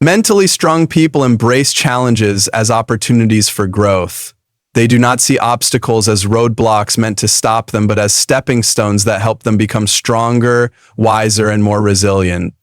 Mentally strong people embrace challenges as opportunities for growth. They do not see obstacles as roadblocks meant to stop them, but as stepping stones that help them become stronger, wiser, and more resilient.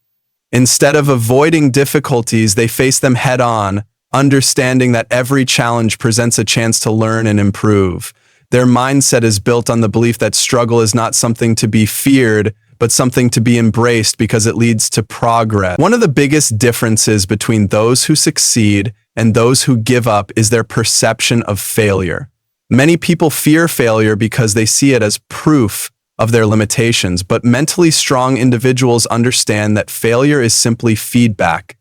Instead of avoiding difficulties, they face them head-on, understanding that every challenge presents a chance to learn and improve. Their mindset is built on the belief that struggle is not something to be feared, but something to be embraced because it leads to progress. One of the biggest differences between those who succeed and those who give up is their perception of failure. Many people fear failure because they see it as proof of their limitations, but mentally strong individuals understand that failure is simply feedback.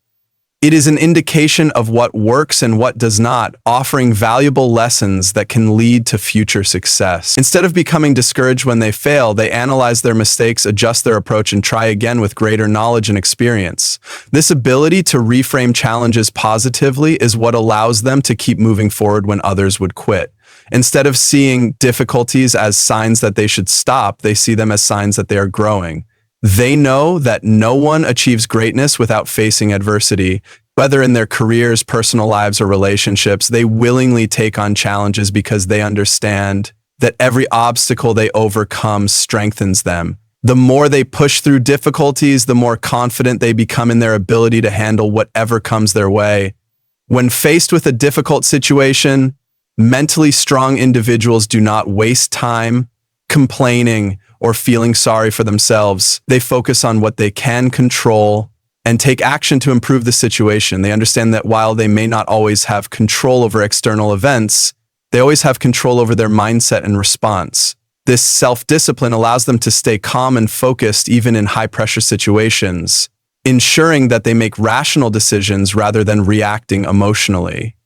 It is an indication of what works and what does not, offering valuable lessons that can lead to future success. Instead of becoming discouraged when they fail, they analyze their mistakes, adjust their approach, and try again with greater knowledge and experience. This ability to reframe challenges positively is what allows them to keep moving forward when others would quit. Instead of seeing difficulties as signs that they should stop, they see them as signs that they are growing. They know that no one achieves greatness without facing adversity. Whether in their careers, personal lives, or relationships, they willingly take on challenges because they understand that every obstacle they overcome strengthens them. The more they push through difficulties, the more confident they become in their ability to handle whatever comes their way. When faced with a difficult situation, mentally strong individuals do not waste time complaining or feeling sorry for themselves. They focus on what they can control and take action to improve the situation. They understand that while they may not always have control over external events, they always have control over their mindset and response. This self-discipline allows them to stay calm and focused even in high-pressure situations, ensuring that they make rational decisions rather than reacting emotionally.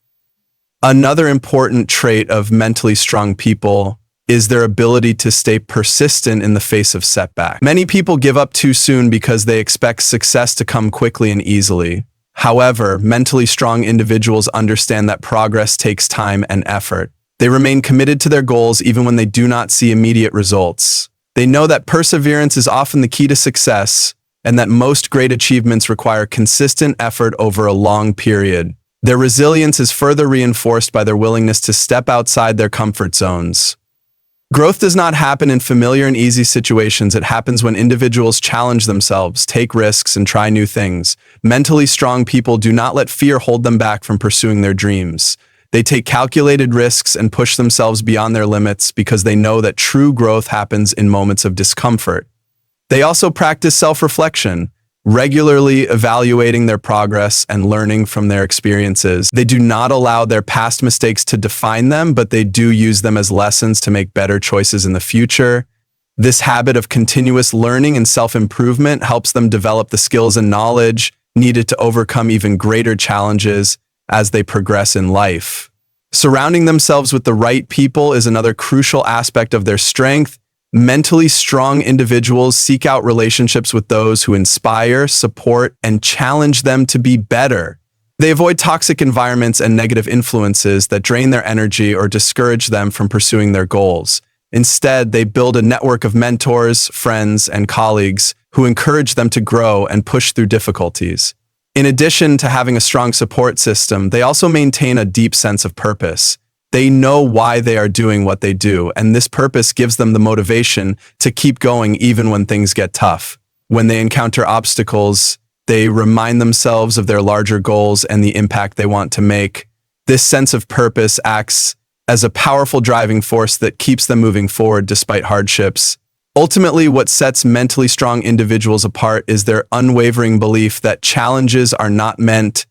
Another important trait of mentally strong people is their ability to stay persistent in the face of setback. Many people give up too soon because they expect success to come quickly and easily. However, mentally strong individuals understand that progress takes time and effort. They remain committed to their goals even when they do not see immediate results. They know that perseverance is often the key to success, and that most great achievements require consistent effort over a long period. Their resilience is further reinforced by their willingness to step outside their comfort zones. Growth does not happen in familiar and easy situations. It happens when individuals challenge themselves, take risks, and try new things. Mentally strong people do not let fear hold them back from pursuing their dreams. They take calculated risks and push themselves beyond their limits because they know that true growth happens in moments of discomfort. They also practice self-reflection, regularly evaluating their progress and learning from their experiences. They do not allow their past mistakes to define them, but they do use them as lessons to make better choices in the future. This habit of continuous learning and self-improvement helps them develop the skills and knowledge needed to overcome even greater challenges as they progress in life. Surrounding themselves with the right people is another crucial aspect of their strength. Mentally strong individuals seek out relationships with those who inspire, support, and challenge them to be better. They avoid toxic environments and negative influences that drain their energy or discourage them from pursuing their goals. Instead, they build a network of mentors, friends, and colleagues who encourage them to grow and push through difficulties. In addition to having a strong support system, they also maintain a deep sense of purpose. They know why they are doing what they do, and this purpose gives them the motivation to keep going even when things get tough. When they encounter obstacles, they remind themselves of their larger goals and the impact they want to make. This sense of purpose acts as a powerful driving force that keeps them moving forward despite hardships. Ultimately, what sets mentally strong individuals apart is their unwavering belief that challenges are not meant.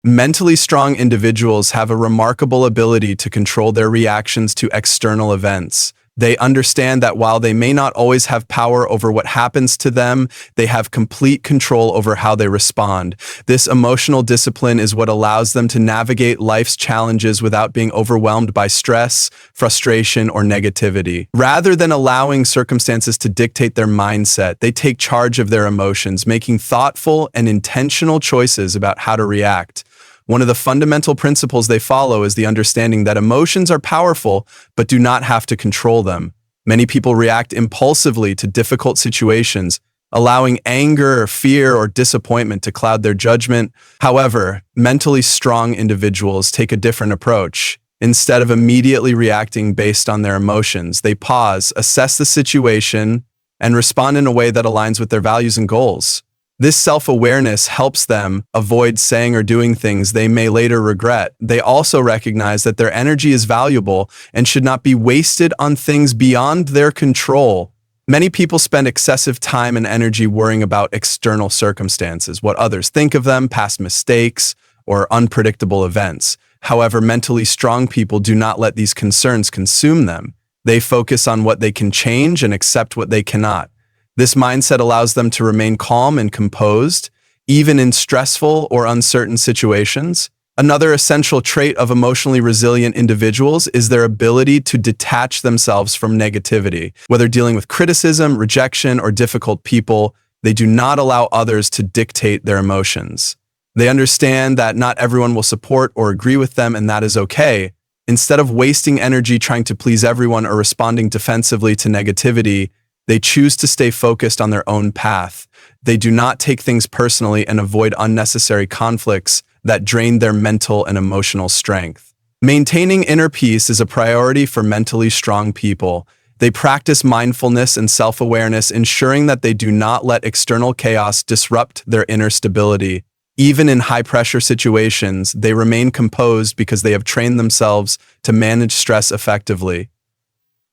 Mentally strong individuals have a remarkable ability to control their reactions to external events. They understand that while they may not always have power over what happens to them, they have complete control over how they respond. This emotional discipline is what allows them to navigate life's challenges without being overwhelmed by stress, frustration, or negativity. Rather than allowing circumstances to dictate their mindset, they take charge of their emotions, making thoughtful and intentional choices about how to react. One of the fundamental principles they follow is the understanding that emotions are powerful, but do not have to control them. Many people react impulsively to difficult situations, allowing anger, fear, or disappointment to cloud their judgment. However, mentally strong individuals take a different approach. Instead of immediately reacting based on their emotions, they pause, assess the situation, and respond in a way that aligns with their values and goals. This self-awareness helps them avoid saying or doing things they may later regret. They also recognize that their energy is valuable and should not be wasted on things beyond their control. Many people spend excessive time and energy worrying about external circumstances, what others think of them, past mistakes, or unpredictable events. However, mentally strong people do not let these concerns consume them. They focus on what they can change and accept what they cannot. This mindset allows them to remain calm and composed, even in stressful or uncertain situations. Another essential trait of emotionally resilient individuals is their ability to detach themselves from negativity. Whether dealing with criticism, rejection, or difficult people, they do not allow others to dictate their emotions. They understand that not everyone will support or agree with them, and that is okay. Instead of wasting energy trying to please everyone or responding defensively to negativity, they choose to stay focused on their own path. They do not take things personally and avoid unnecessary conflicts that drain their mental and emotional strength. Maintaining inner peace is a priority for mentally strong people. They practice mindfulness and self-awareness, ensuring that they do not let external chaos disrupt their inner stability. Even in high-pressure situations, they remain composed because they have trained themselves to manage stress effectively.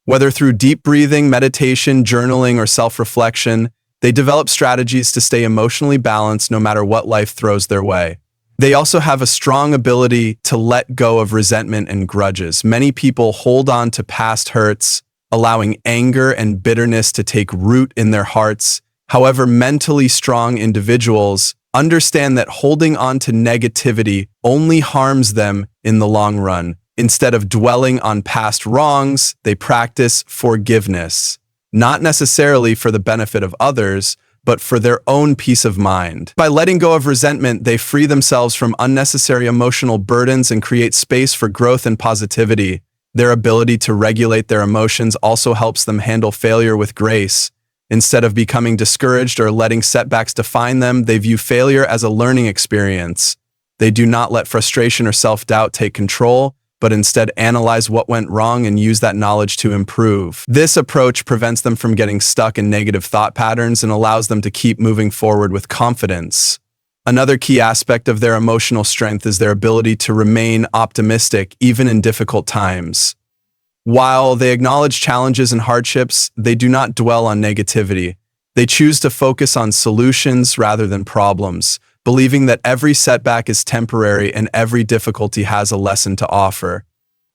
Whether through deep breathing, meditation, journaling, or self-reflection, they develop strategies to stay emotionally balanced no matter what life throws their way. They also have a strong ability to let go of resentment and grudges. Many people hold on to past hurts, allowing anger and bitterness to take root in their hearts. However, mentally strong individuals understand that holding on to negativity only harms them in the long run. Instead of dwelling on past wrongs, they practice forgiveness, not necessarily for the benefit of others, but for their own peace of mind. By letting go of resentment, they free themselves from unnecessary emotional burdens and create space for growth and positivity. Their ability to regulate their emotions also helps them handle failure with grace. Instead of becoming discouraged or letting setbacks define them, they view failure as a learning experience. They do not let frustration or self-doubt take control, but instead analyze what went wrong and use that knowledge to improve. This approach prevents them from getting stuck in negative thought patterns and allows them to keep moving forward with confidence. Another key aspect of their emotional strength is their ability to remain optimistic even in difficult times. While they acknowledge challenges and hardships, they do not dwell on negativity. They choose to focus on solutions rather than problems, believing that every setback is temporary and every difficulty has a lesson to offer.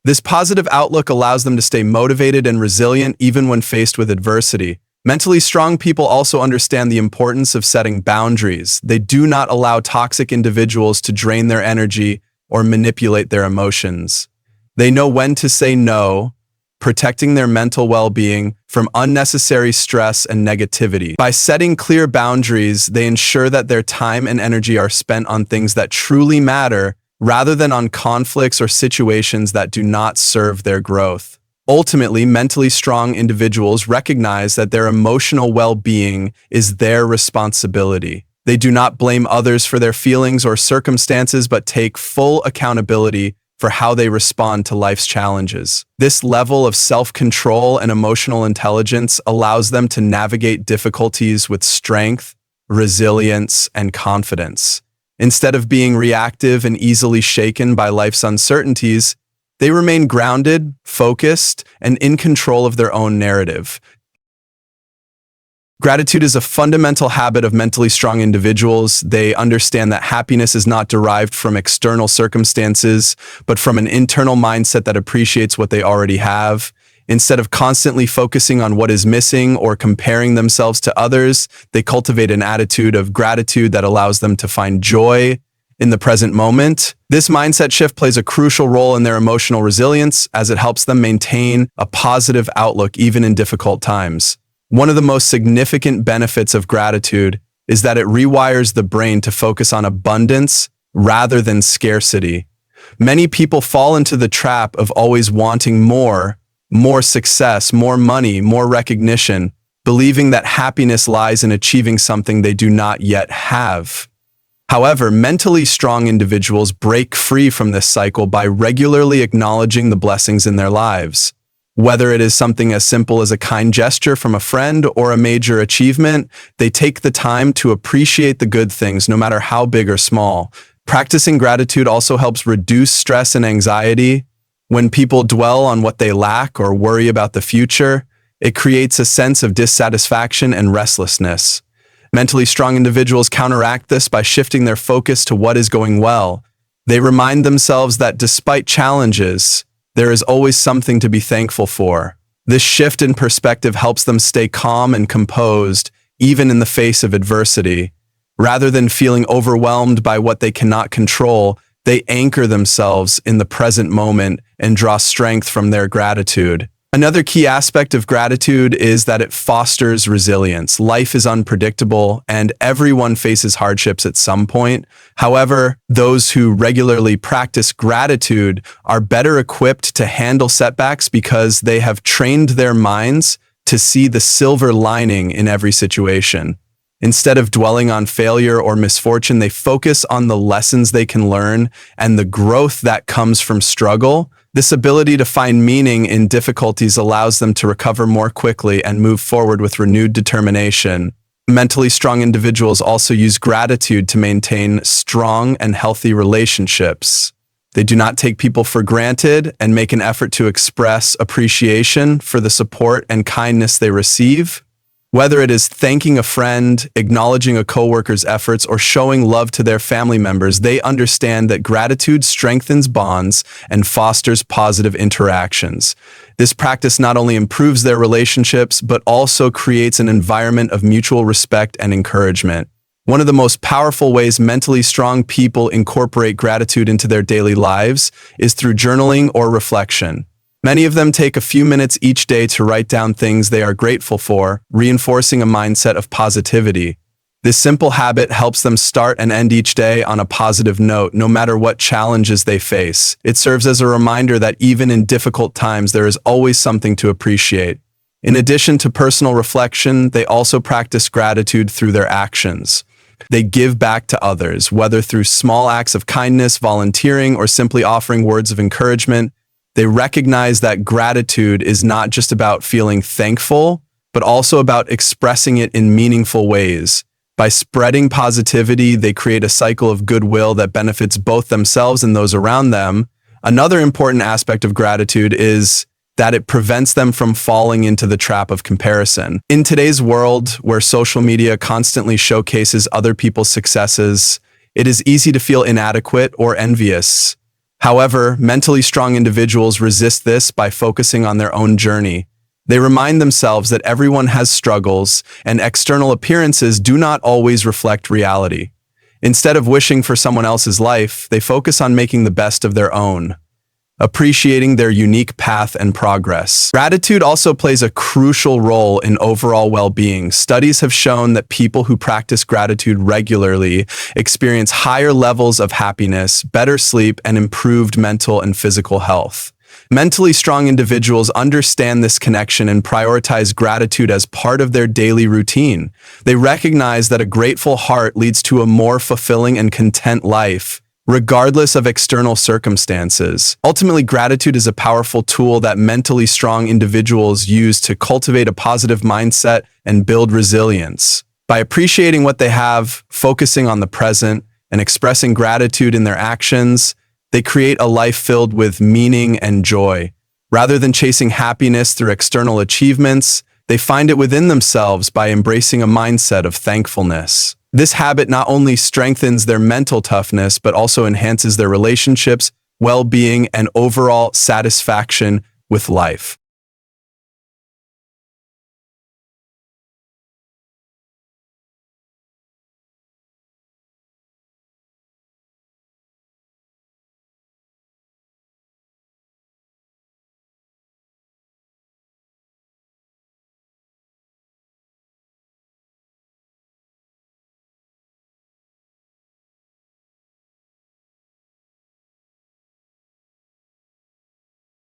This positive outlook allows them to stay motivated and resilient even when faced with adversity. Mentally strong people also understand the importance of setting boundaries. They do not allow toxic individuals to drain their energy or manipulate their emotions. They know when to say no, protecting their mental well-being from unnecessary stress and negativity. By setting clear boundaries, they ensure that their time and energy are spent on things that truly matter, rather than on conflicts or situations that do not serve their growth. Ultimately, mentally strong individuals recognize that their emotional well-being is their responsibility. They do not blame others for their feelings or circumstances, but take full accountability for how they respond to life's challenges. This level of self-control and emotional intelligence allows them to navigate difficulties with strength, resilience, and confidence. Instead of being reactive and easily shaken by life's uncertainties, they remain grounded, focused, and in control of their own narrative. Gratitude is a fundamental habit of mentally strong individuals. They understand that happiness is not derived from external circumstances, but from an internal mindset that appreciates what they already have. Instead of constantly focusing on what is missing or comparing themselves to others, they cultivate an attitude of gratitude that allows them to find joy in the present moment. This mindset shift plays a crucial role in their emotional resilience as it helps them maintain a positive outlook even in difficult times. One of the most significant benefits of gratitude is that it rewires the brain to focus on abundance rather than scarcity. Many people fall into the trap of always wanting more success, more money, more recognition, believing that happiness lies in achieving something they do not yet have. However, mentally strong individuals break free from this cycle by regularly acknowledging the blessings in their lives. Whether it is something as simple as a kind gesture from a friend or a major achievement, they take the time to appreciate the good things, no matter how big or small. Practicing gratitude also helps reduce stress and anxiety. When people dwell on what they lack or worry about the future, it creates a sense of dissatisfaction and restlessness. Mentally strong individuals counteract this by shifting their focus to what is going well. They remind themselves that despite challenges, there is always something to be thankful for. This shift in perspective helps them stay calm and composed, even in the face of adversity. Rather than feeling overwhelmed by what they cannot control, they anchor themselves in the present moment and draw strength from their gratitude. Another key aspect of gratitude is that it fosters resilience. Life is unpredictable, and everyone faces hardships at some point. However, those who regularly practice gratitude are better equipped to handle setbacks because they have trained their minds to see the silver lining in every situation. Instead of dwelling on failure or misfortune, they focus on the lessons they can learn and the growth that comes from struggle. This ability to find meaning in difficulties allows them to recover more quickly and move forward with renewed determination. Mentally strong individuals also use gratitude to maintain strong and healthy relationships. They do not take people for granted and make an effort to express appreciation for the support and kindness they receive. Whether it is thanking a friend, acknowledging a coworker's efforts, or showing love to their family members, they understand that gratitude strengthens bonds and fosters positive interactions. This practice not only improves their relationships, but also creates an environment of mutual respect and encouragement. One of the most powerful ways mentally strong people incorporate gratitude into their daily lives is through journaling or reflection. Many of them take a few minutes each day to write down things they are grateful for, reinforcing a mindset of positivity. This simple habit helps them start and end each day on a positive note, no matter what challenges they face. It serves as a reminder that even in difficult times, there is always something to appreciate. In addition to personal reflection, they also practice gratitude through their actions. They give back to others, whether through small acts of kindness, volunteering, or simply offering words of encouragement. They recognize that gratitude is not just about feeling thankful, but also about expressing it in meaningful ways. By spreading positivity, they create a cycle of goodwill that benefits both themselves and those around them. Another important aspect of gratitude is that it prevents them from falling into the trap of comparison. In today's world, where social media constantly showcases other people's successes, it is easy to feel inadequate or envious. However, mentally strong individuals resist this by focusing on their own journey. They remind themselves that everyone has struggles, and external appearances do not always reflect reality. Instead of wishing for someone else's life, they focus on making the best of their own, appreciating their unique path and progress. Gratitude also plays a crucial role in overall well-being. Studies have shown that people who practice gratitude regularly experience higher levels of happiness, better sleep, and improved mental and physical health. Mentally strong individuals understand this connection and prioritize gratitude as part of their daily routine. They recognize that a grateful heart leads to a more fulfilling and content life, regardless of external circumstances. Ultimately, gratitude is a powerful tool that mentally strong individuals use to cultivate a positive mindset and build resilience. By appreciating what they have, focusing on the present, and expressing gratitude in their actions, they create a life filled with meaning and joy. Rather than chasing happiness through external achievements, they find it within themselves by embracing a mindset of thankfulness. This habit not only strengthens their mental toughness, but also enhances their relationships, well-being, and overall satisfaction with life.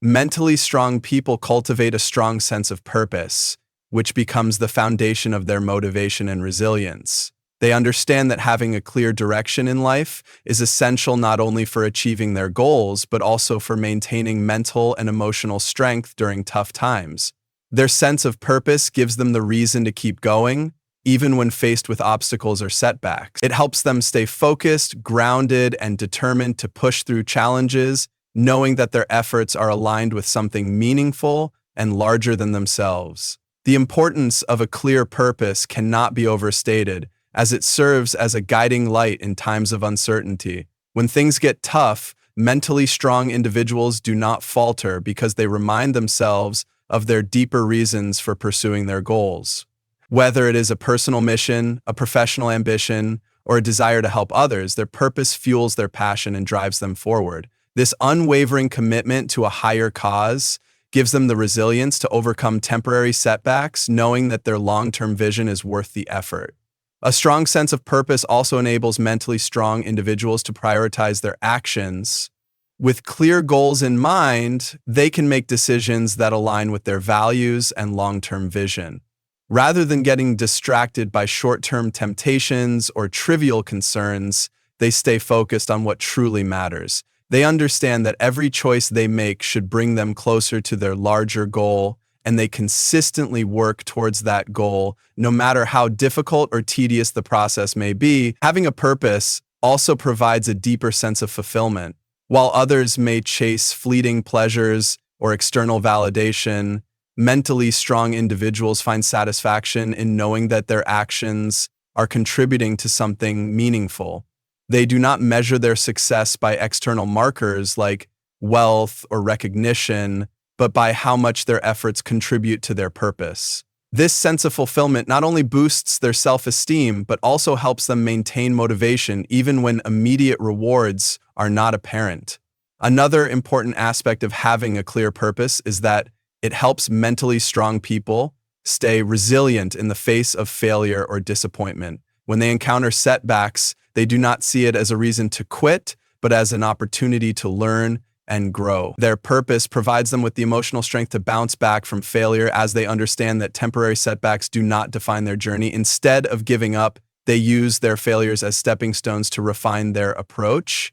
Mentally strong people cultivate a strong sense of purpose. which becomes the foundation of their motivation and resilience. They understand that having a clear direction in life is essential not only for achieving their goals, but also for maintaining mental and emotional strength during tough times. Their sense of purpose gives them the reason to keep going, even when faced with obstacles or setbacks. It helps them stay focused, grounded, and determined to push through challenges, knowing that their efforts are aligned with something meaningful and larger than themselves. The importance of a clear purpose cannot be overstated, as it serves as a guiding light in times of uncertainty. When things get tough, mentally strong individuals do not falter because they remind themselves of their deeper reasons for pursuing their goals. Whether it is a personal mission, a professional ambition, or a desire to help others, their purpose fuels their passion and drives them forward. This unwavering commitment to a higher cause gives them the resilience to overcome temporary setbacks, knowing that their long-term vision is worth the effort. A strong sense of purpose also enables mentally strong individuals to prioritize their actions. With clear goals in mind, they can make decisions that align with their values and long-term vision. Rather than getting distracted by short-term temptations or trivial concerns, they stay focused on what truly matters. They understand that every choice they make should bring them closer to their larger goal, and they consistently work towards that goal, no matter how difficult or tedious the process may be. Having a purpose also provides a deeper sense of fulfillment. While others may chase fleeting pleasures or external validation, mentally strong individuals find satisfaction in knowing that their actions are contributing to something meaningful. They do not measure their success by external markers like wealth or recognition, but by how much their efforts contribute to their purpose. This sense of fulfillment not only boosts their self-esteem, but also helps them maintain motivation even when immediate rewards are not apparent. Another important aspect of having a clear purpose is that it helps mentally strong people stay resilient in the face of failure or disappointment. When they encounter setbacks, they do not see it as a reason to quit, but as an opportunity to learn and grow. Their purpose provides them with the emotional strength to bounce back from failure, as they understand that temporary setbacks do not define their journey. Instead of giving up, they use their failures as stepping stones to refine their approach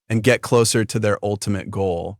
and get closer to their ultimate goal.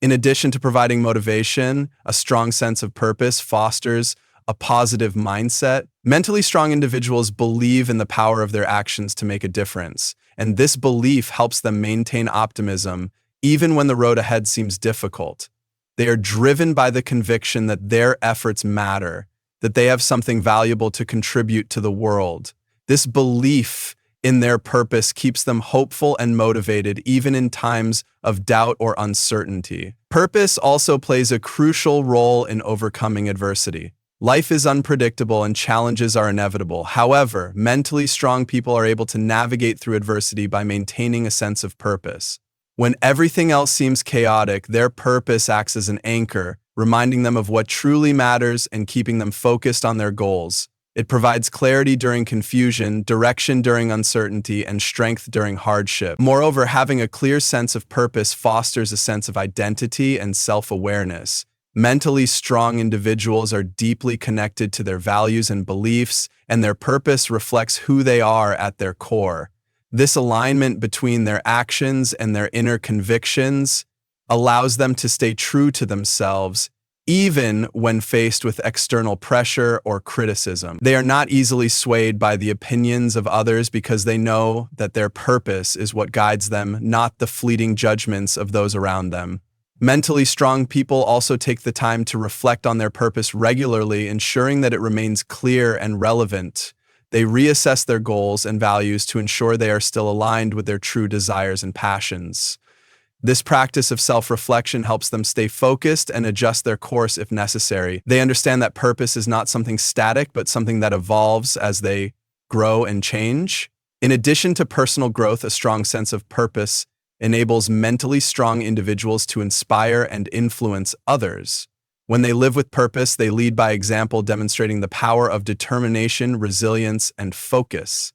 In addition to providing motivation, a strong sense of purpose fosters a positive mindset. Mentally strong individuals believe in the power of their actions to make a difference, and this belief helps them maintain optimism even when the road ahead seems difficult. They are driven by the conviction that their efforts matter, that they have something valuable to contribute to the world. This belief in their purpose keeps them hopeful and motivated even in times of doubt or uncertainty. Purpose also plays a crucial role in overcoming adversity. Life is unpredictable and challenges are inevitable. However, mentally strong people are able to navigate through adversity by maintaining a sense of purpose. When everything else seems chaotic, their purpose acts as an anchor, reminding them of what truly matters and keeping them focused on their goals. It provides clarity during confusion, direction during uncertainty, and strength during hardship. Moreover, having a clear sense of purpose fosters a sense of identity and self-awareness. Mentally strong individuals are deeply connected to their values and beliefs, and their purpose reflects who they are at their core. This alignment between their actions and their inner convictions allows them to stay true to themselves, even when faced with external pressure or criticism. They are not easily swayed by the opinions of others because they know that their purpose is what guides them, not the fleeting judgments of those around them. Mentally strong people also take the time to reflect on their purpose regularly, ensuring that it remains clear and relevant. They reassess their goals and values to ensure they are still aligned with their true desires and passions. This practice of self-reflection helps them stay focused and adjust their course if necessary. They understand that purpose is not something static, but something that evolves as they grow and change. In addition to personal growth, a strong sense of purpose enables mentally strong individuals to inspire and influence others. When they live with purpose, they lead by example, demonstrating the power of determination, resilience, and focus.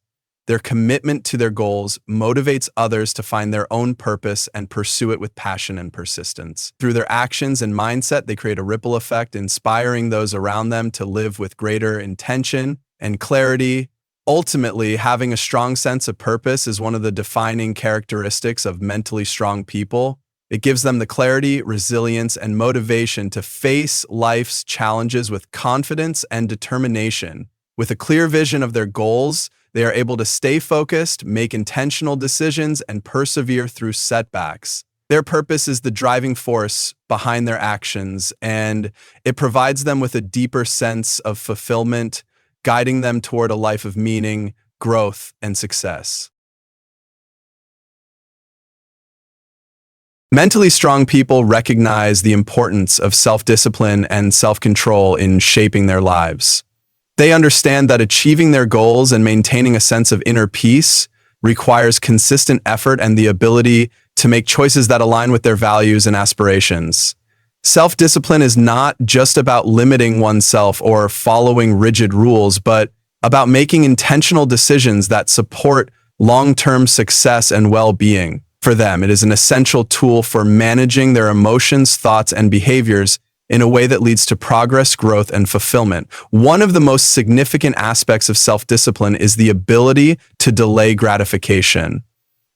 Their commitment to their goals motivates others to find their own purpose and pursue it with passion and persistence. Through their actions and mindset, they create a ripple effect, inspiring those around them to live with greater intention and clarity. Ultimately, having a strong sense of purpose is one of the defining characteristics of mentally strong people. It gives them the clarity, resilience, and motivation to face life's challenges with confidence and determination. With a clear vision of their goals, they are able to stay focused, make intentional decisions, and persevere through setbacks. Their purpose is the driving force behind their actions, and it provides them with a deeper sense of fulfillment, guiding them toward a life of meaning, growth, and success. Mentally strong people recognize the importance of self-discipline and self-control in shaping their lives. They understand that achieving their goals and maintaining a sense of inner peace requires consistent effort and the ability to make choices that align with their values and aspirations. Self-discipline is not just about limiting oneself or following rigid rules, but about making intentional decisions that support long-term success and well-being. For them, it is an essential tool for managing their emotions, thoughts, and behaviors in a way that leads to progress, growth, and fulfillment. One of the most significant aspects of self-discipline is the ability to delay gratification.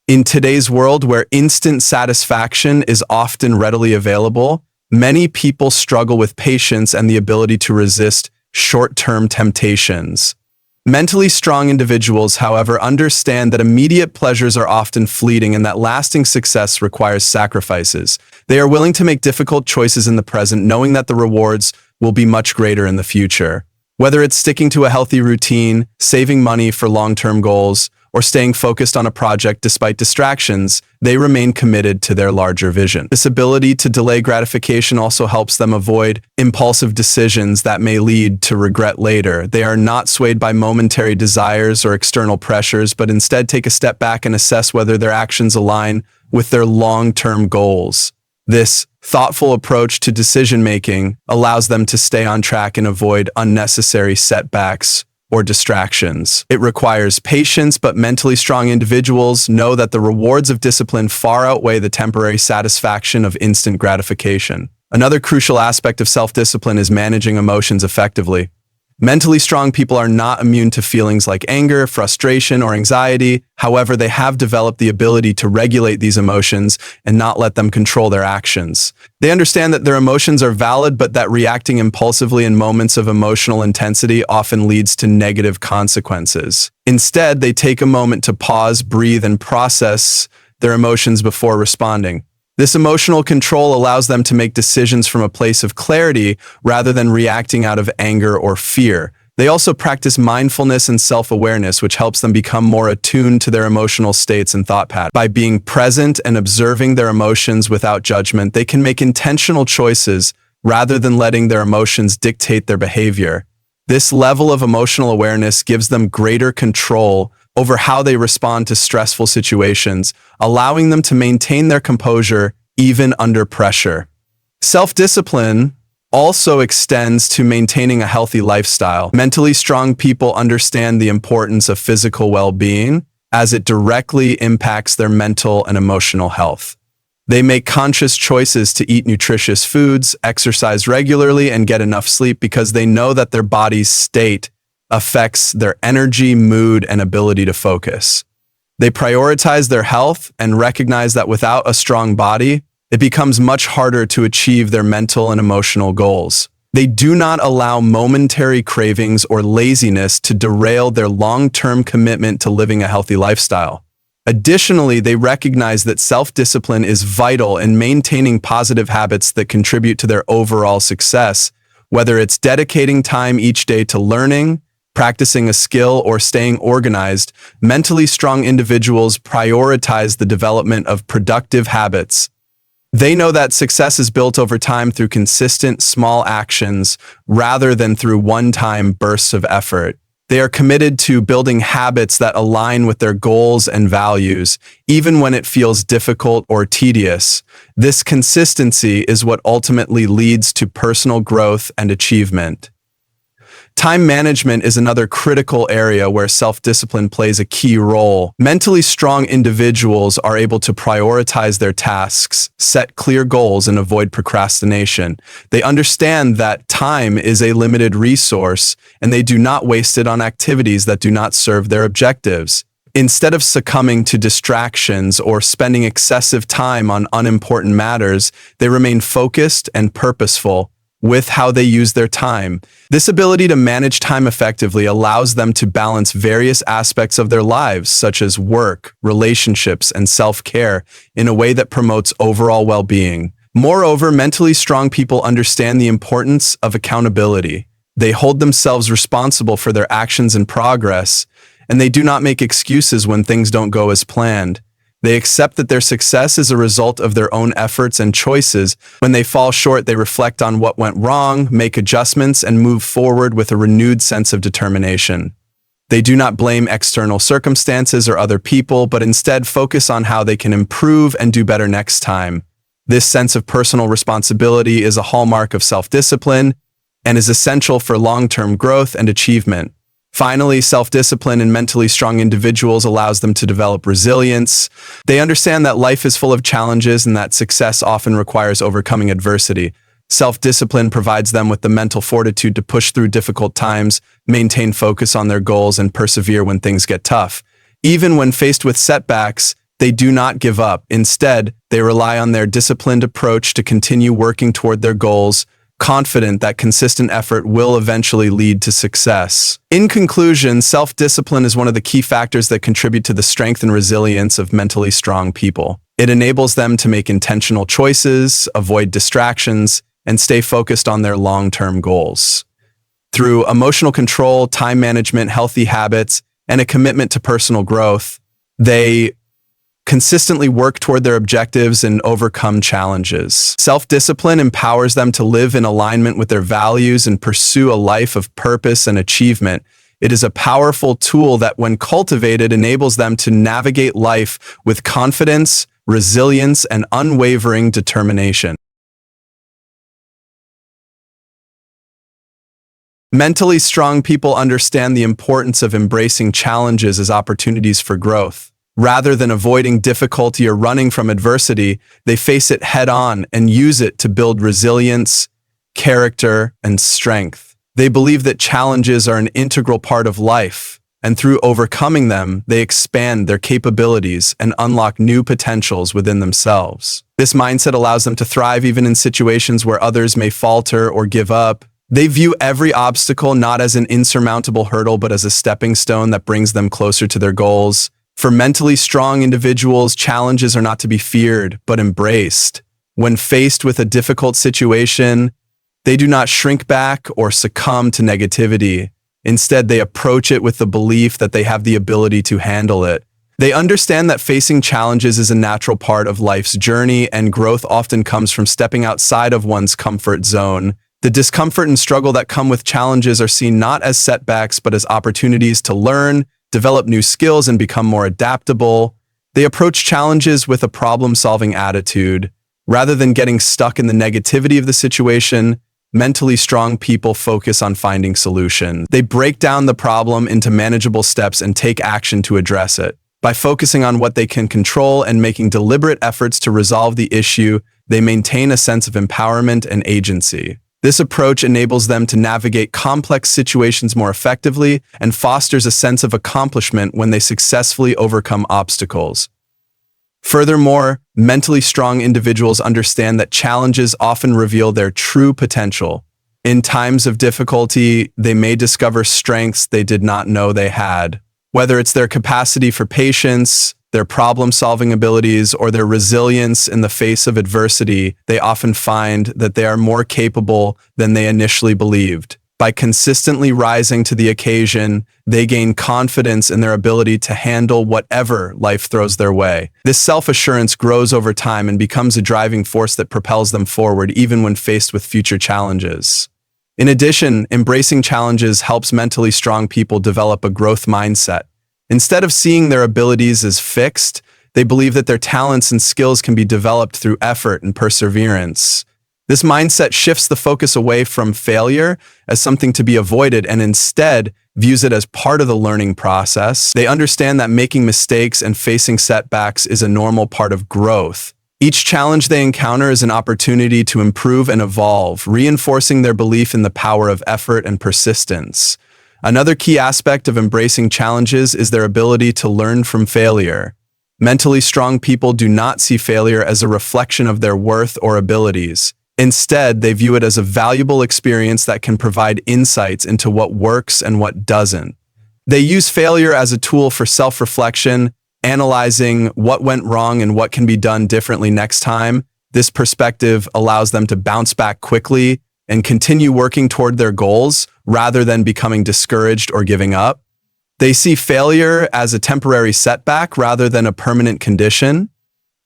In today's world, where instant satisfaction is often readily available, many people struggle with patience and the ability to resist short-term temptations. Mentally strong individuals, however, understand that immediate pleasures are often fleeting and that lasting success requires sacrifices. They are willing to make difficult choices in the present, knowing that the rewards will be much greater in the future. Whether it's sticking to a healthy routine, saving money for long-term goals, or staying focused on a project despite distractions, they remain committed to their larger vision. This ability to delay gratification also helps them avoid impulsive decisions that may lead to regret later. They are not swayed by momentary desires or external pressures, but instead take a step back and assess whether their actions align with their long-term goals. This thoughtful approach to decision-making allows them to stay on track and avoid unnecessary setbacks or distractions. It requires patience, but mentally strong individuals know that the rewards of discipline far outweigh the temporary satisfaction of instant gratification. Another crucial aspect of self-discipline is managing emotions effectively. Mentally strong people are not immune to feelings like anger, frustration, or anxiety. However, they have developed the ability to regulate these emotions and not let them control their actions. They understand that their emotions are valid, but that reacting impulsively in moments of emotional intensity often leads to negative consequences. Instead, they take a moment to pause, breathe, and process their emotions before responding. This emotional control allows them to make decisions from a place of clarity rather than reacting out of anger or fear. They also practice mindfulness and self-awareness, which helps them become more attuned to their emotional states and thought patterns. By being present and observing their emotions without judgment, they can make intentional choices rather than letting their emotions dictate their behavior. This level of emotional awareness gives them greater control over how they respond to stressful situations, allowing them to maintain their composure even under pressure. Self-discipline also extends to maintaining a healthy lifestyle. Mentally strong people understand the importance of physical well-being as it directly impacts their mental and emotional health. They make conscious choices to eat nutritious foods, exercise regularly, and get enough sleep because they know that their body's state affects their energy, mood, and ability to focus. They prioritize their health and recognize that without a strong body, it becomes much harder to achieve their mental and emotional goals. They do not allow momentary cravings or laziness to derail their long-term commitment to living a healthy lifestyle. Additionally, they recognize that self-discipline is vital in maintaining positive habits that contribute to their overall success, whether it's dedicating time each day to learning, practicing a skill, or staying organized. Mentally strong individuals prioritize the development of productive habits. They know that success is built over time through consistent, small actions rather than through one-time bursts of effort. They are committed to building habits that align with their goals and values, even when it feels difficult or tedious. This consistency is what ultimately leads to personal growth and achievement. Time management is another critical area where self-discipline plays a key role. Mentally strong individuals are able to prioritize their tasks, set clear goals, and avoid procrastination. They understand that time is a limited resource, and they do not waste it on activities that do not serve their objectives. Instead of succumbing to distractions or spending excessive time on unimportant matters, they remain focused and purposeful with how they use their time. This ability to manage time effectively allows them to balance various aspects of their lives, such as work, relationships, and self-care, in a way that promotes overall well-being. Moreover, mentally strong people understand the importance of accountability. They hold themselves responsible for their actions and progress, and they do not make excuses when things don't go as planned. They accept that their success is a result of their own efforts and choices. When they fall short, they reflect on what went wrong, make adjustments, and move forward with a renewed sense of determination. They do not blame external circumstances or other people, but instead focus on how they can improve and do better next time. This sense of personal responsibility is a hallmark of self-discipline and is essential for long-term growth and achievement. Finally, self-discipline in mentally strong individuals allows them to develop resilience. They understand that life is full of challenges and that success often requires overcoming adversity. Self-discipline provides them with the mental fortitude to push through difficult times, maintain focus on their goals, and persevere when things get tough. Even when faced with setbacks, they do not give up. Instead, they rely on their disciplined approach to continue working toward their goals, confident that consistent effort will eventually lead to success. In conclusion, self-discipline is one of the key factors that contribute to the strength and resilience of mentally strong people. It enables them to make intentional choices, avoid distractions, and stay focused on their long-term goals. Through emotional control, time management, healthy habits, and a commitment to personal growth, they consistently work toward their objectives and overcome challenges. Self-discipline empowers them to live in alignment with their values and pursue a life of purpose and achievement. It is a powerful tool that, when cultivated, enables them to navigate life with confidence, resilience, and unwavering determination. Mentally strong people understand the importance of embracing challenges as opportunities for growth. Rather than avoiding difficulty or running from adversity, they face it head-on and use it to build resilience, character, and strength. They believe that challenges are an integral part of life, and through overcoming them, they expand their capabilities and unlock new potentials within themselves. This mindset allows them to thrive even in situations where others may falter or give up. They view every obstacle not as an insurmountable hurdle, but as a stepping stone that brings them closer to their goals. For mentally strong individuals, challenges are not to be feared, but embraced. When faced with a difficult situation, they do not shrink back or succumb to negativity. Instead, they approach it with the belief that they have the ability to handle it. They understand that facing challenges is a natural part of life's journey, and growth often comes from stepping outside of one's comfort zone. The discomfort and struggle that come with challenges are seen not as setbacks, but as opportunities to learn, develop new skills, and become more adaptable. They approach challenges with a problem-solving attitude. Rather than getting stuck in the negativity of the situation, mentally strong people focus on finding solutions. They break down the problem into manageable steps and take action to address it. By focusing on what they can control and making deliberate efforts to resolve the issue, they maintain a sense of empowerment and agency. This approach enables them to navigate complex situations more effectively and fosters a sense of accomplishment when they successfully overcome obstacles. Furthermore, mentally strong individuals understand that challenges often reveal their true potential. In times of difficulty, they may discover strengths they did not know they had. Whether it's their capacity for patience, their problem-solving abilities, or their resilience in the face of adversity, they often find that they are more capable than they initially believed. By consistently rising to the occasion, they gain confidence in their ability to handle whatever life throws their way. This self-assurance grows over time and becomes a driving force that propels them forward even when faced with future challenges. In addition, embracing challenges helps mentally strong people develop a growth mindset. Instead of seeing their abilities as fixed, they believe that their talents and skills can be developed through effort and perseverance. This mindset shifts the focus away from failure as something to be avoided and instead views it as part of the learning process. They understand that making mistakes and facing setbacks is a normal part of growth. Each challenge they encounter is an opportunity to improve and evolve, reinforcing their belief in the power of effort and persistence. Another key aspect of embracing challenges is their ability to learn from failure. Mentally strong people do not see failure as a reflection of their worth or abilities. Instead, they view it as a valuable experience that can provide insights into what works and what doesn't. They use failure as a tool for self-reflection, analyzing what went wrong and what can be done differently next time. This perspective allows them to bounce back quickly and continue working toward their goals rather than becoming discouraged or giving up. They see failure as a temporary setback rather than a permanent condition.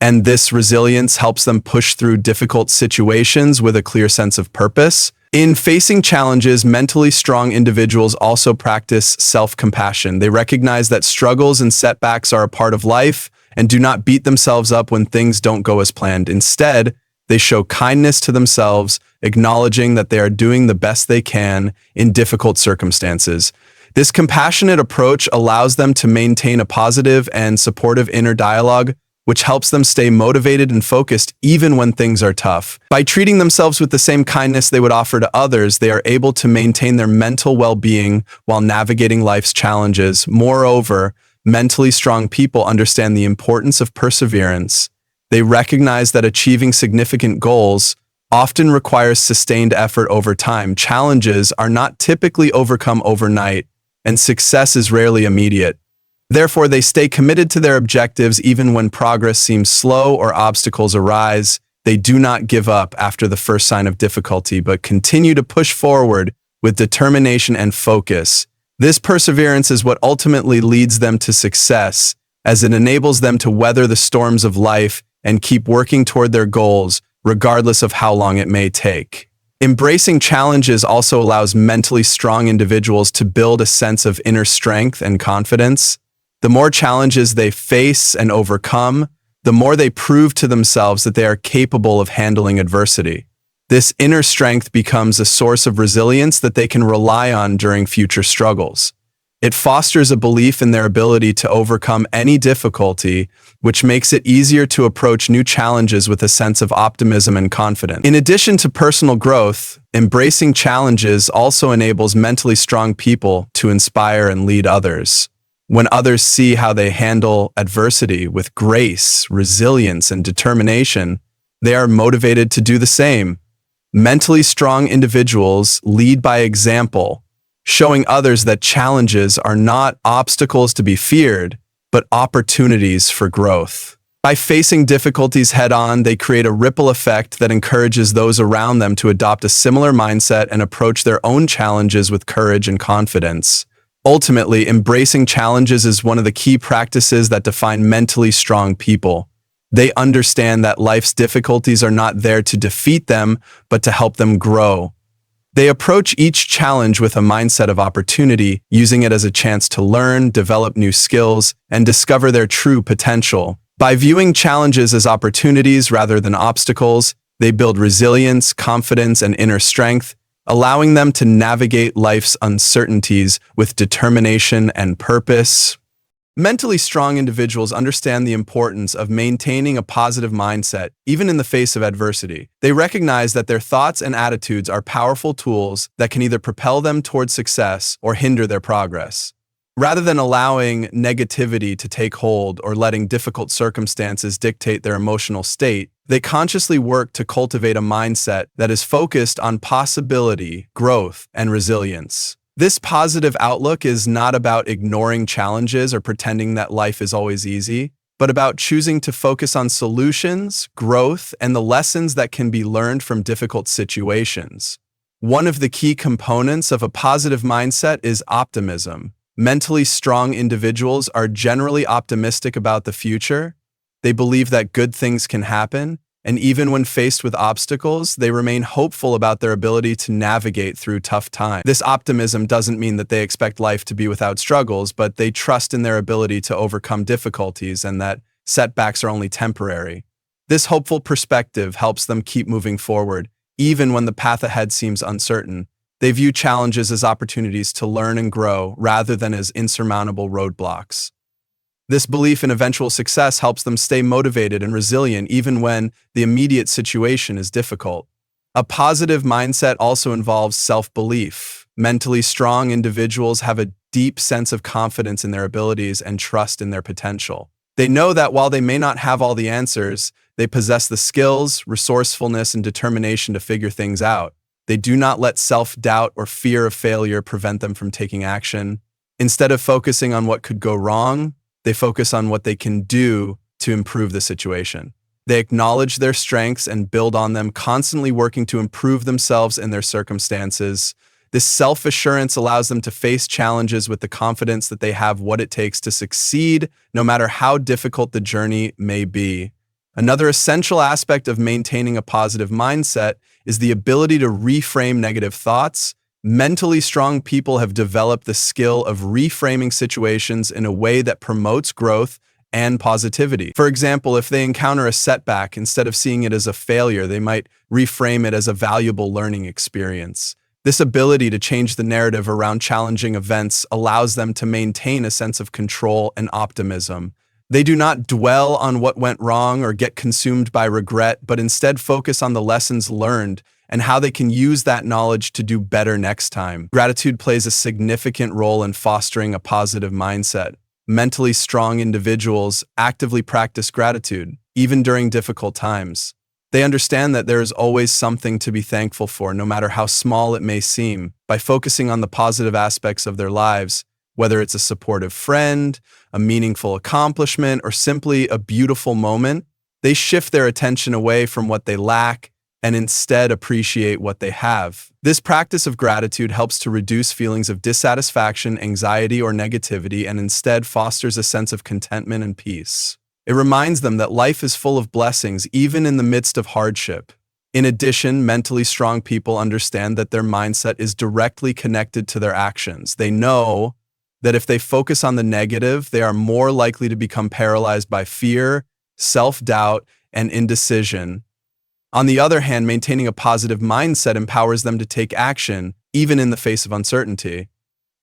And this resilience helps them push through difficult situations with a clear sense of purpose. In facing challenges, mentally strong individuals also practice self-compassion. They recognize that struggles and setbacks are a part of life and do not beat themselves up when things don't go as planned. Instead, they show kindness to themselves, acknowledging that they are doing the best they can in difficult circumstances. This compassionate approach allows them to maintain a positive and supportive inner dialogue, which helps them stay motivated and focused even when things are tough. By treating themselves with the same kindness they would offer to others, they are able to maintain their mental well-being while navigating life's challenges. Moreover, mentally strong people understand the importance of perseverance. They recognize that achieving significant goals often requires sustained effort over time. Challenges are not typically overcome overnight, and success is rarely immediate. Therefore, they stay committed to their objectives even when progress seems slow or obstacles arise. They do not give up after the first sign of difficulty, but continue to push forward with determination and focus. This perseverance is what ultimately leads them to success, as it enables them to weather the storms of life and keep working toward their goals, regardless of how long it may take. Embracing challenges also allows mentally strong individuals to build a sense of inner strength and confidence. The more challenges they face and overcome, the more they prove to themselves that they are capable of handling adversity. This inner strength becomes a source of resilience that they can rely on during future struggles. It fosters a belief in their ability to overcome any difficulty, which makes it easier to approach new challenges with a sense of optimism and confidence. In addition to personal growth, embracing challenges also enables mentally strong people to inspire and lead others. When others see how they handle adversity with grace, resilience, and determination, they are motivated to do the same. Mentally strong individuals lead by example, showing others that challenges are not obstacles to be feared, but opportunities for growth. By facing difficulties head-on, they create a ripple effect that encourages those around them to adopt a similar mindset and approach their own challenges with courage and confidence. Ultimately, embracing challenges is one of the key practices that define mentally strong people. They understand that life's difficulties are not there to defeat them, but to help them grow. They approach each challenge with a mindset of opportunity, using it as a chance to learn, develop new skills, and discover their true potential. By viewing challenges as opportunities rather than obstacles, they build resilience, confidence, and inner strength, allowing them to navigate life's uncertainties with determination and purpose. Mentally strong individuals understand the importance of maintaining a positive mindset, even in the face of adversity. They recognize that their thoughts and attitudes are powerful tools that can either propel them toward success or hinder their progress. Rather than allowing negativity to take hold or letting difficult circumstances dictate their emotional state, they consciously work to cultivate a mindset that is focused on possibility, growth, and resilience. This positive outlook is not about ignoring challenges or pretending that life is always easy, but about choosing to focus on solutions, growth, and the lessons that can be learned from difficult situations. One of the key components of a positive mindset is optimism. Mentally strong individuals are generally optimistic about the future. They believe that good things can happen, and even when faced with obstacles, they remain hopeful about their ability to navigate through tough times. This optimism doesn't mean that they expect life to be without struggles, but they trust in their ability to overcome difficulties and that setbacks are only temporary. This hopeful perspective helps them keep moving forward, even when the path ahead seems uncertain. They view challenges as opportunities to learn and grow rather than as insurmountable roadblocks. This belief in eventual success helps them stay motivated and resilient even when the immediate situation is difficult. A positive mindset also involves self-belief. Mentally strong individuals have a deep sense of confidence in their abilities and trust in their potential. They know that while they may not have all the answers, they possess the skills, resourcefulness, and determination to figure things out. They do not let self-doubt or fear of failure prevent them from taking action. Instead of focusing on what could go wrong, they focus on what they can do to improve the situation. They acknowledge their strengths and build on them, constantly working to improve themselves and their circumstances. This self-assurance allows them to face challenges with the confidence that they have what it takes to succeed, no matter how difficult the journey may be. Another essential aspect of maintaining a positive mindset is the ability to reframe negative thoughts. Mentally strong people have developed the skill of reframing situations in a way that promotes growth and positivity. For example, if they encounter a setback, instead of seeing it as a failure, they might reframe it as a valuable learning experience. This ability to change the narrative around challenging events allows them to maintain a sense of control and optimism. They do not dwell on what went wrong or get consumed by regret, but instead focus on the lessons learned and how they can use that knowledge to do better next time. Gratitude plays a significant role in fostering a positive mindset. Mentally strong individuals actively practice gratitude, even during difficult times. They understand that there is always something to be thankful for, no matter how small it may seem. By focusing on the positive aspects of their lives, whether it's a supportive friend, a meaningful accomplishment, or simply a beautiful moment, they shift their attention away from what they lack and instead appreciate what they have. This practice of gratitude helps to reduce feelings of dissatisfaction, anxiety, or negativity, and instead fosters a sense of contentment and peace. It reminds them that life is full of blessings, even in the midst of hardship. In addition, mentally strong people understand that their mindset is directly connected to their actions. They know that if they focus on the negative, they are more likely to become paralyzed by fear, self-doubt, and indecision. On the other hand, maintaining a positive mindset empowers them to take action, even in the face of uncertainty.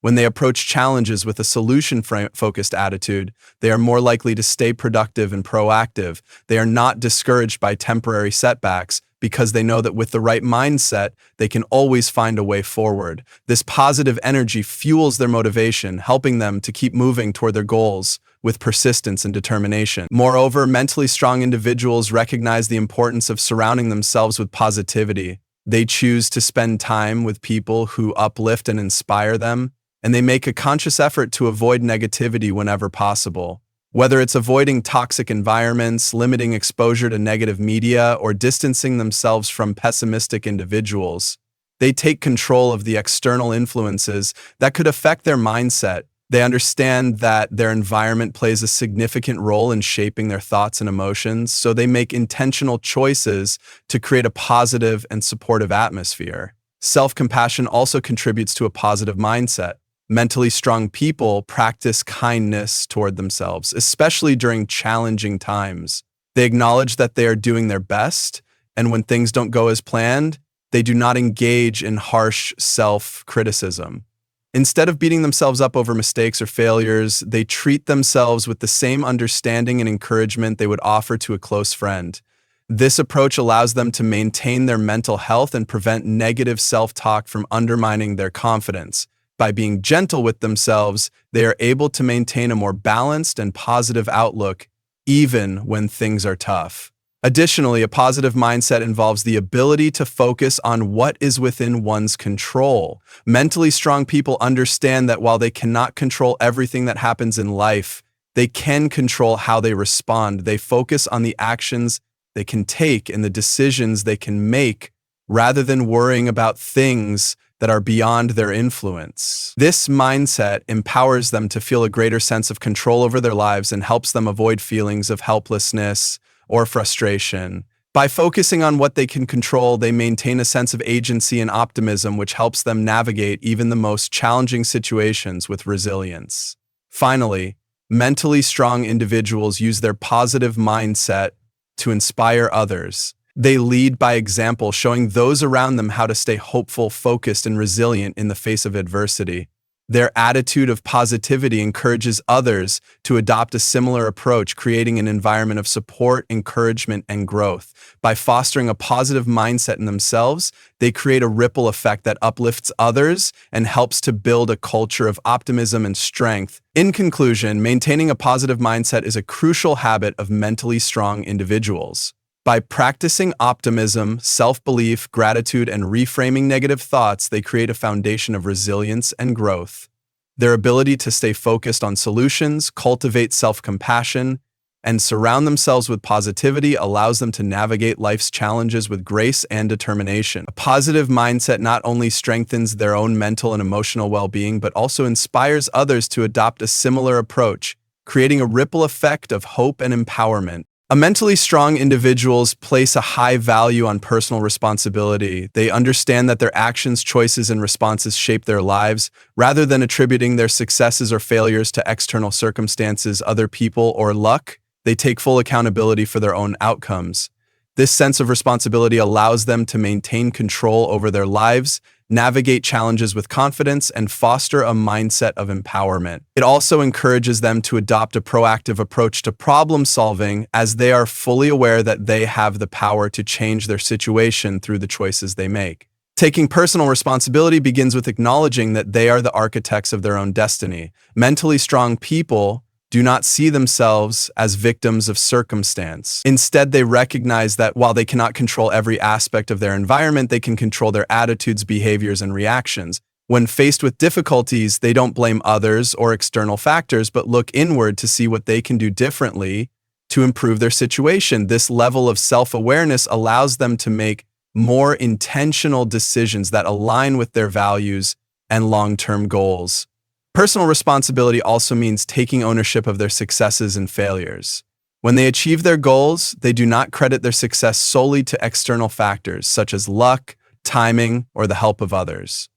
When they approach challenges with a solution-focused attitude, they are more likely to stay productive and proactive. They are not discouraged by temporary setbacks because they know that with the right mindset, they can always find a way forward. This positive energy fuels their motivation, helping them to keep moving toward their goals with persistence and determination. Moreover, mentally strong individuals recognize the importance of surrounding themselves with positivity. They choose to spend time with people who uplift and inspire them, and they make a conscious effort to avoid negativity whenever possible. Whether it's avoiding toxic environments, limiting exposure to negative media, or distancing themselves from pessimistic individuals, they take control of the external influences that could affect their mindset. They understand that their environment plays a significant role in shaping their thoughts and emotions, so they make intentional choices to create a positive and supportive atmosphere. Self-compassion also contributes to a positive mindset. Mentally strong people practice kindness toward themselves, especially during challenging times. They acknowledge that they are doing their best, and when things don't go as planned, they do not engage in harsh self-criticism. Instead of beating themselves up over mistakes or failures, they treat themselves with the same understanding and encouragement they would offer to a close friend. This approach allows them to maintain their mental health and prevent negative self-talk from undermining their confidence. By being gentle with themselves, they are able to maintain a more balanced and positive outlook, even when things are tough. Additionally, a positive mindset involves the ability to focus on what is within one's control. Mentally strong people understand that while they cannot control everything that happens in life, they can control how they respond. They focus on the actions they can take and the decisions they can make, rather than worrying about things that are beyond their influence. This mindset empowers them to feel a greater sense of control over their lives and helps them avoid feelings of helplessness or frustration. By focusing on what they can control, they maintain a sense of agency and optimism, which helps them navigate even the most challenging situations with resilience. Finally, mentally strong individuals use their positive mindset to inspire others. They lead by example, showing those around them how to stay hopeful, focused, and resilient in the face of adversity. Their attitude of positivity encourages others to adopt a similar approach, creating an environment of support, encouragement, and growth. By fostering a positive mindset in themselves, they create a ripple effect that uplifts others and helps to build a culture of optimism and strength. In conclusion, maintaining a positive mindset is a crucial habit of mentally strong individuals. By practicing optimism, self-belief, gratitude, and reframing negative thoughts, they create a foundation of resilience and growth. Their ability to stay focused on solutions, cultivate self-compassion, and surround themselves with positivity allows them to navigate life's challenges with grace and determination. A positive mindset not only strengthens their own mental and emotional well-being, but also inspires others to adopt a similar approach, creating a ripple effect of hope and empowerment. Mentally strong individuals place a high value on personal responsibility. They understand that their actions, choices, and responses shape their lives, rather than attributing their successes or failures to external circumstances, other people, or luck. They take full accountability for their own outcomes. This sense of responsibility allows them to maintain control over their lives, navigate challenges with confidence, and foster a mindset of empowerment. It also encourages them to adopt a proactive approach to problem solving, as they are fully aware that they have the power to change their situation through the choices they make. Taking personal responsibility begins with acknowledging that they are the architects of their own destiny. Mentally strong people do not see themselves as victims of circumstance. Instead, they recognize that while they cannot control every aspect of their environment, they can control their attitudes, behaviors, and reactions. When faced with difficulties, they don't blame others or external factors, but look inward to see what they can do differently to improve their situation. This level of self-awareness allows them to make more intentional decisions that align with their values and long-term goals. Personal responsibility also means taking ownership of their successes and failures. When they achieve their goals, they do not credit their success solely to external factors such as luck, timing, or the help of others.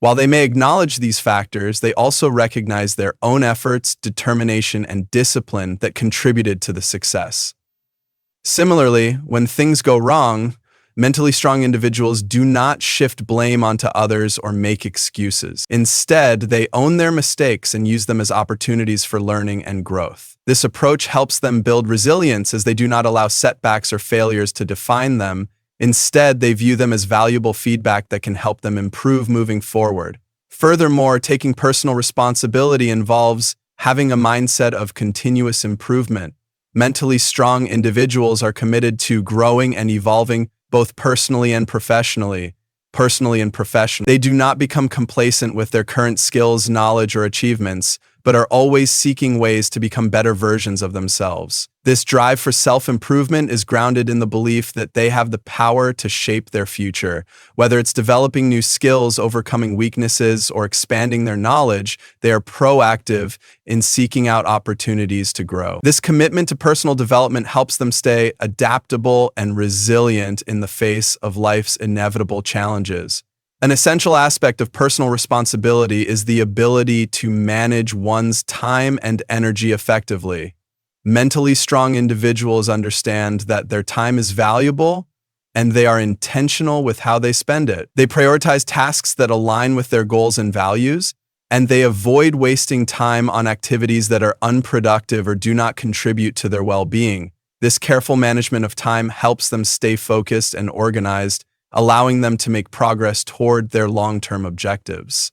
While they may acknowledge these factors, they also recognize their own efforts, determination, and discipline that contributed to the success. Similarly, when things go wrong, mentally strong individuals do not shift blame onto others or make excuses. Instead, they own their mistakes and use them as opportunities for learning and growth. This approach helps them build resilience, as they do not allow setbacks or failures to define them. Instead, they view them as valuable feedback that can help them improve moving forward. Furthermore, taking personal responsibility involves having a mindset of continuous improvement. Mentally strong individuals are committed to growing and evolving both personally and professionally. They do not become complacent with their current skills, knowledge, or achievements, but are always seeking ways to become better versions of themselves. This drive for self-improvement is grounded in the belief that they have the power to shape their future. Whether it's developing new skills, overcoming weaknesses, or expanding their knowledge, they are proactive in seeking out opportunities to grow. This commitment to personal development helps them stay adaptable and resilient in the face of life's inevitable challenges. An essential aspect of personal responsibility is the ability to manage one's time and energy effectively. Mentally strong individuals understand that their time is valuable and they are intentional with how they spend it. They prioritize tasks that align with their goals and values, and they avoid wasting time on activities that are unproductive or do not contribute to their well-being. This careful management of time helps them stay focused and organized, allowing them to make progress toward their long-term objectives.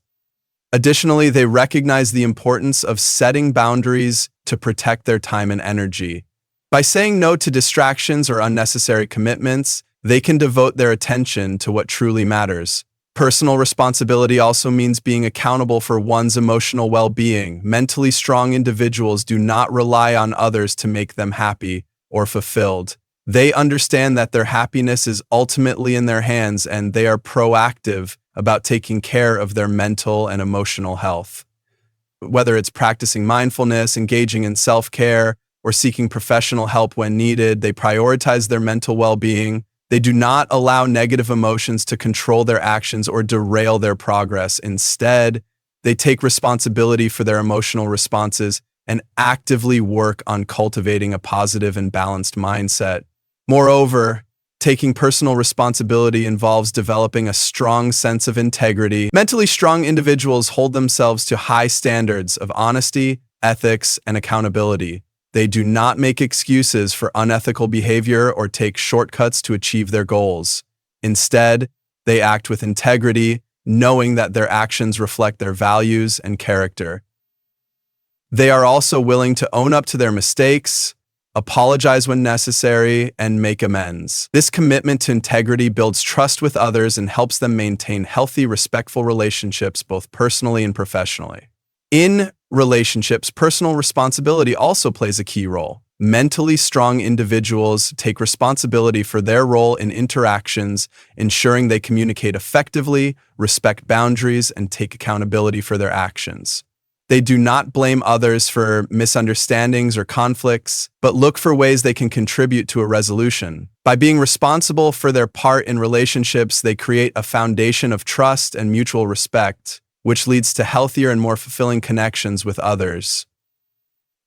Additionally, they recognize the importance of setting boundaries to protect their time and energy. By saying no to distractions or unnecessary commitments, they can devote their attention to what truly matters. Personal responsibility also means being accountable for one's emotional well-being. Mentally strong individuals do not rely on others to make them happy or fulfilled. They understand that their happiness is ultimately in their hands, and they are proactive about taking care of their mental and emotional health. Whether it's practicing mindfulness, engaging in self-care, or seeking professional help when needed, they prioritize their mental well-being. They do not allow negative emotions to control their actions or derail their progress. Instead, they take responsibility for their emotional responses and actively work on cultivating a positive and balanced mindset. Moreover, Taking personal responsibility involves developing a strong sense of integrity. Mentally strong individuals hold themselves to high standards of honesty, ethics, and accountability. They do not make excuses for unethical behavior or take shortcuts to achieve their goals. Instead, they act with integrity, knowing that their actions reflect their values and character. They are also willing to own up to their mistakes, apologize when necessary, and make amends. This commitment to integrity builds trust with others and helps them maintain healthy, respectful relationships both personally and professionally. In relationships, personal responsibility also plays a key role. Mentally strong individuals take responsibility for their role in interactions, ensuring they communicate effectively, respect boundaries, and take accountability for their actions. They do not blame others for misunderstandings or conflicts, but look for ways they can contribute to a resolution. By being responsible for their part in relationships, they create a foundation of trust and mutual respect, which leads to healthier and more fulfilling connections with others.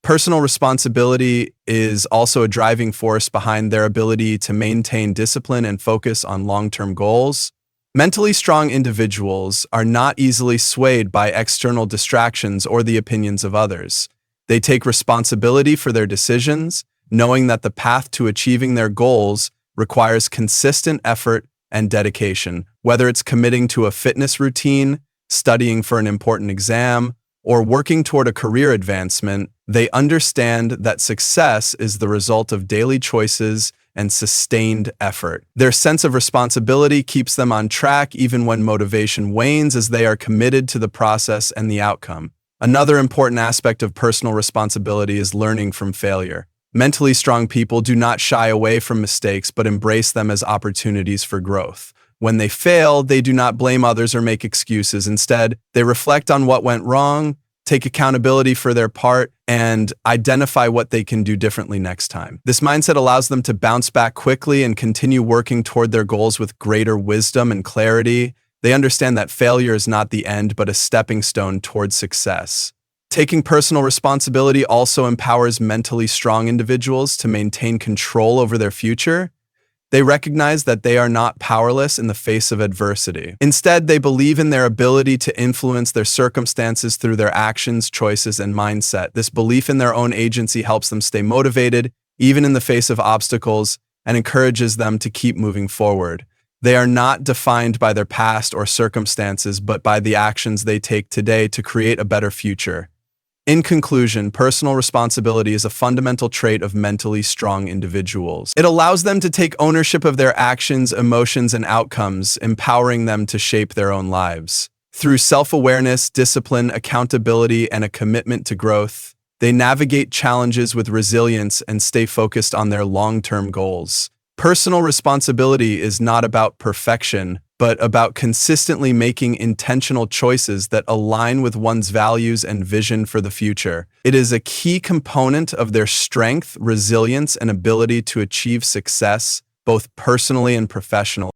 Personal responsibility is also a driving force behind their ability to maintain discipline and focus on long-term goals. Mentally strong individuals are not easily swayed by external distractions or the opinions of others. They take responsibility for their decisions, knowing that the path to achieving their goals requires consistent effort and dedication. Whether it's committing to a fitness routine, studying for an important exam, or working toward a career advancement, they understand that success is the result of daily choices and sustained effort. Their sense of responsibility keeps them on track even when motivation wanes, as they are committed to the process and the outcome. Another important aspect of personal responsibility is learning from failure. Mentally strong people do not shy away from mistakes but embrace them as opportunities for growth. When they fail, they do not blame others or make excuses. Instead, they reflect on what went wrong, take accountability for their part, and identify what they can do differently next time. This mindset allows them to bounce back quickly and continue working toward their goals with greater wisdom and clarity. They understand that failure is not the end, but a stepping stone towards success. Taking personal responsibility also empowers mentally strong individuals to maintain control over their future. They recognize that they are not powerless in the face of adversity. Instead, they believe in their ability to influence their circumstances through their actions, choices, and mindset. This belief in their own agency helps them stay motivated, even in the face of obstacles, and encourages them to keep moving forward. They are not defined by their past or circumstances, but by the actions they take today to create a better future. In conclusion, personal responsibility is a fundamental trait of mentally strong individuals. It allows them to take ownership of their actions, emotions, and outcomes, empowering them to shape their own lives. Through self-awareness, discipline, accountability, and a commitment to growth, they navigate challenges with resilience and stay focused on their long-term goals. Personal responsibility is not about perfection, but about consistently making intentional choices that align with one's values and vision for the future. It is a key component of their strength, resilience, and ability to achieve success, both personally and professionally.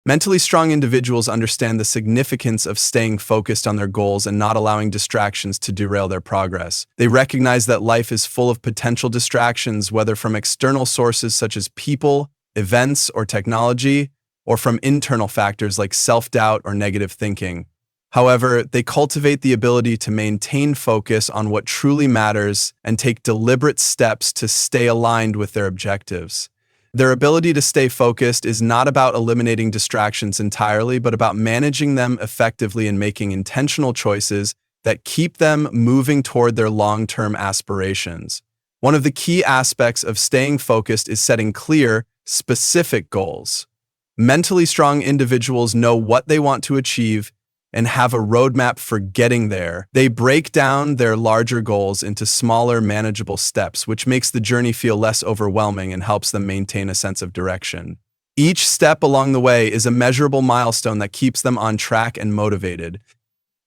Mentally strong individuals understand the significance of staying focused on their goals and not allowing distractions to derail their progress. They recognize that life is full of potential distractions, whether from external sources such as people, events, or technology, or from internal factors like self-doubt or negative thinking. However, they cultivate the ability to maintain focus on what truly matters and take deliberate steps to stay aligned with their objectives. Their ability to stay focused is not about eliminating distractions entirely, but about managing them effectively and making intentional choices that keep them moving toward their long-term aspirations. One of the key aspects of staying focused is setting clear, specific goals. Mentally strong individuals know what they want to achieve and have a roadmap for getting there. They break down their larger goals into smaller, manageable steps, which makes the journey feel less overwhelming and helps them maintain a sense of direction. Each step along the way is a measurable milestone that keeps them on track and motivated.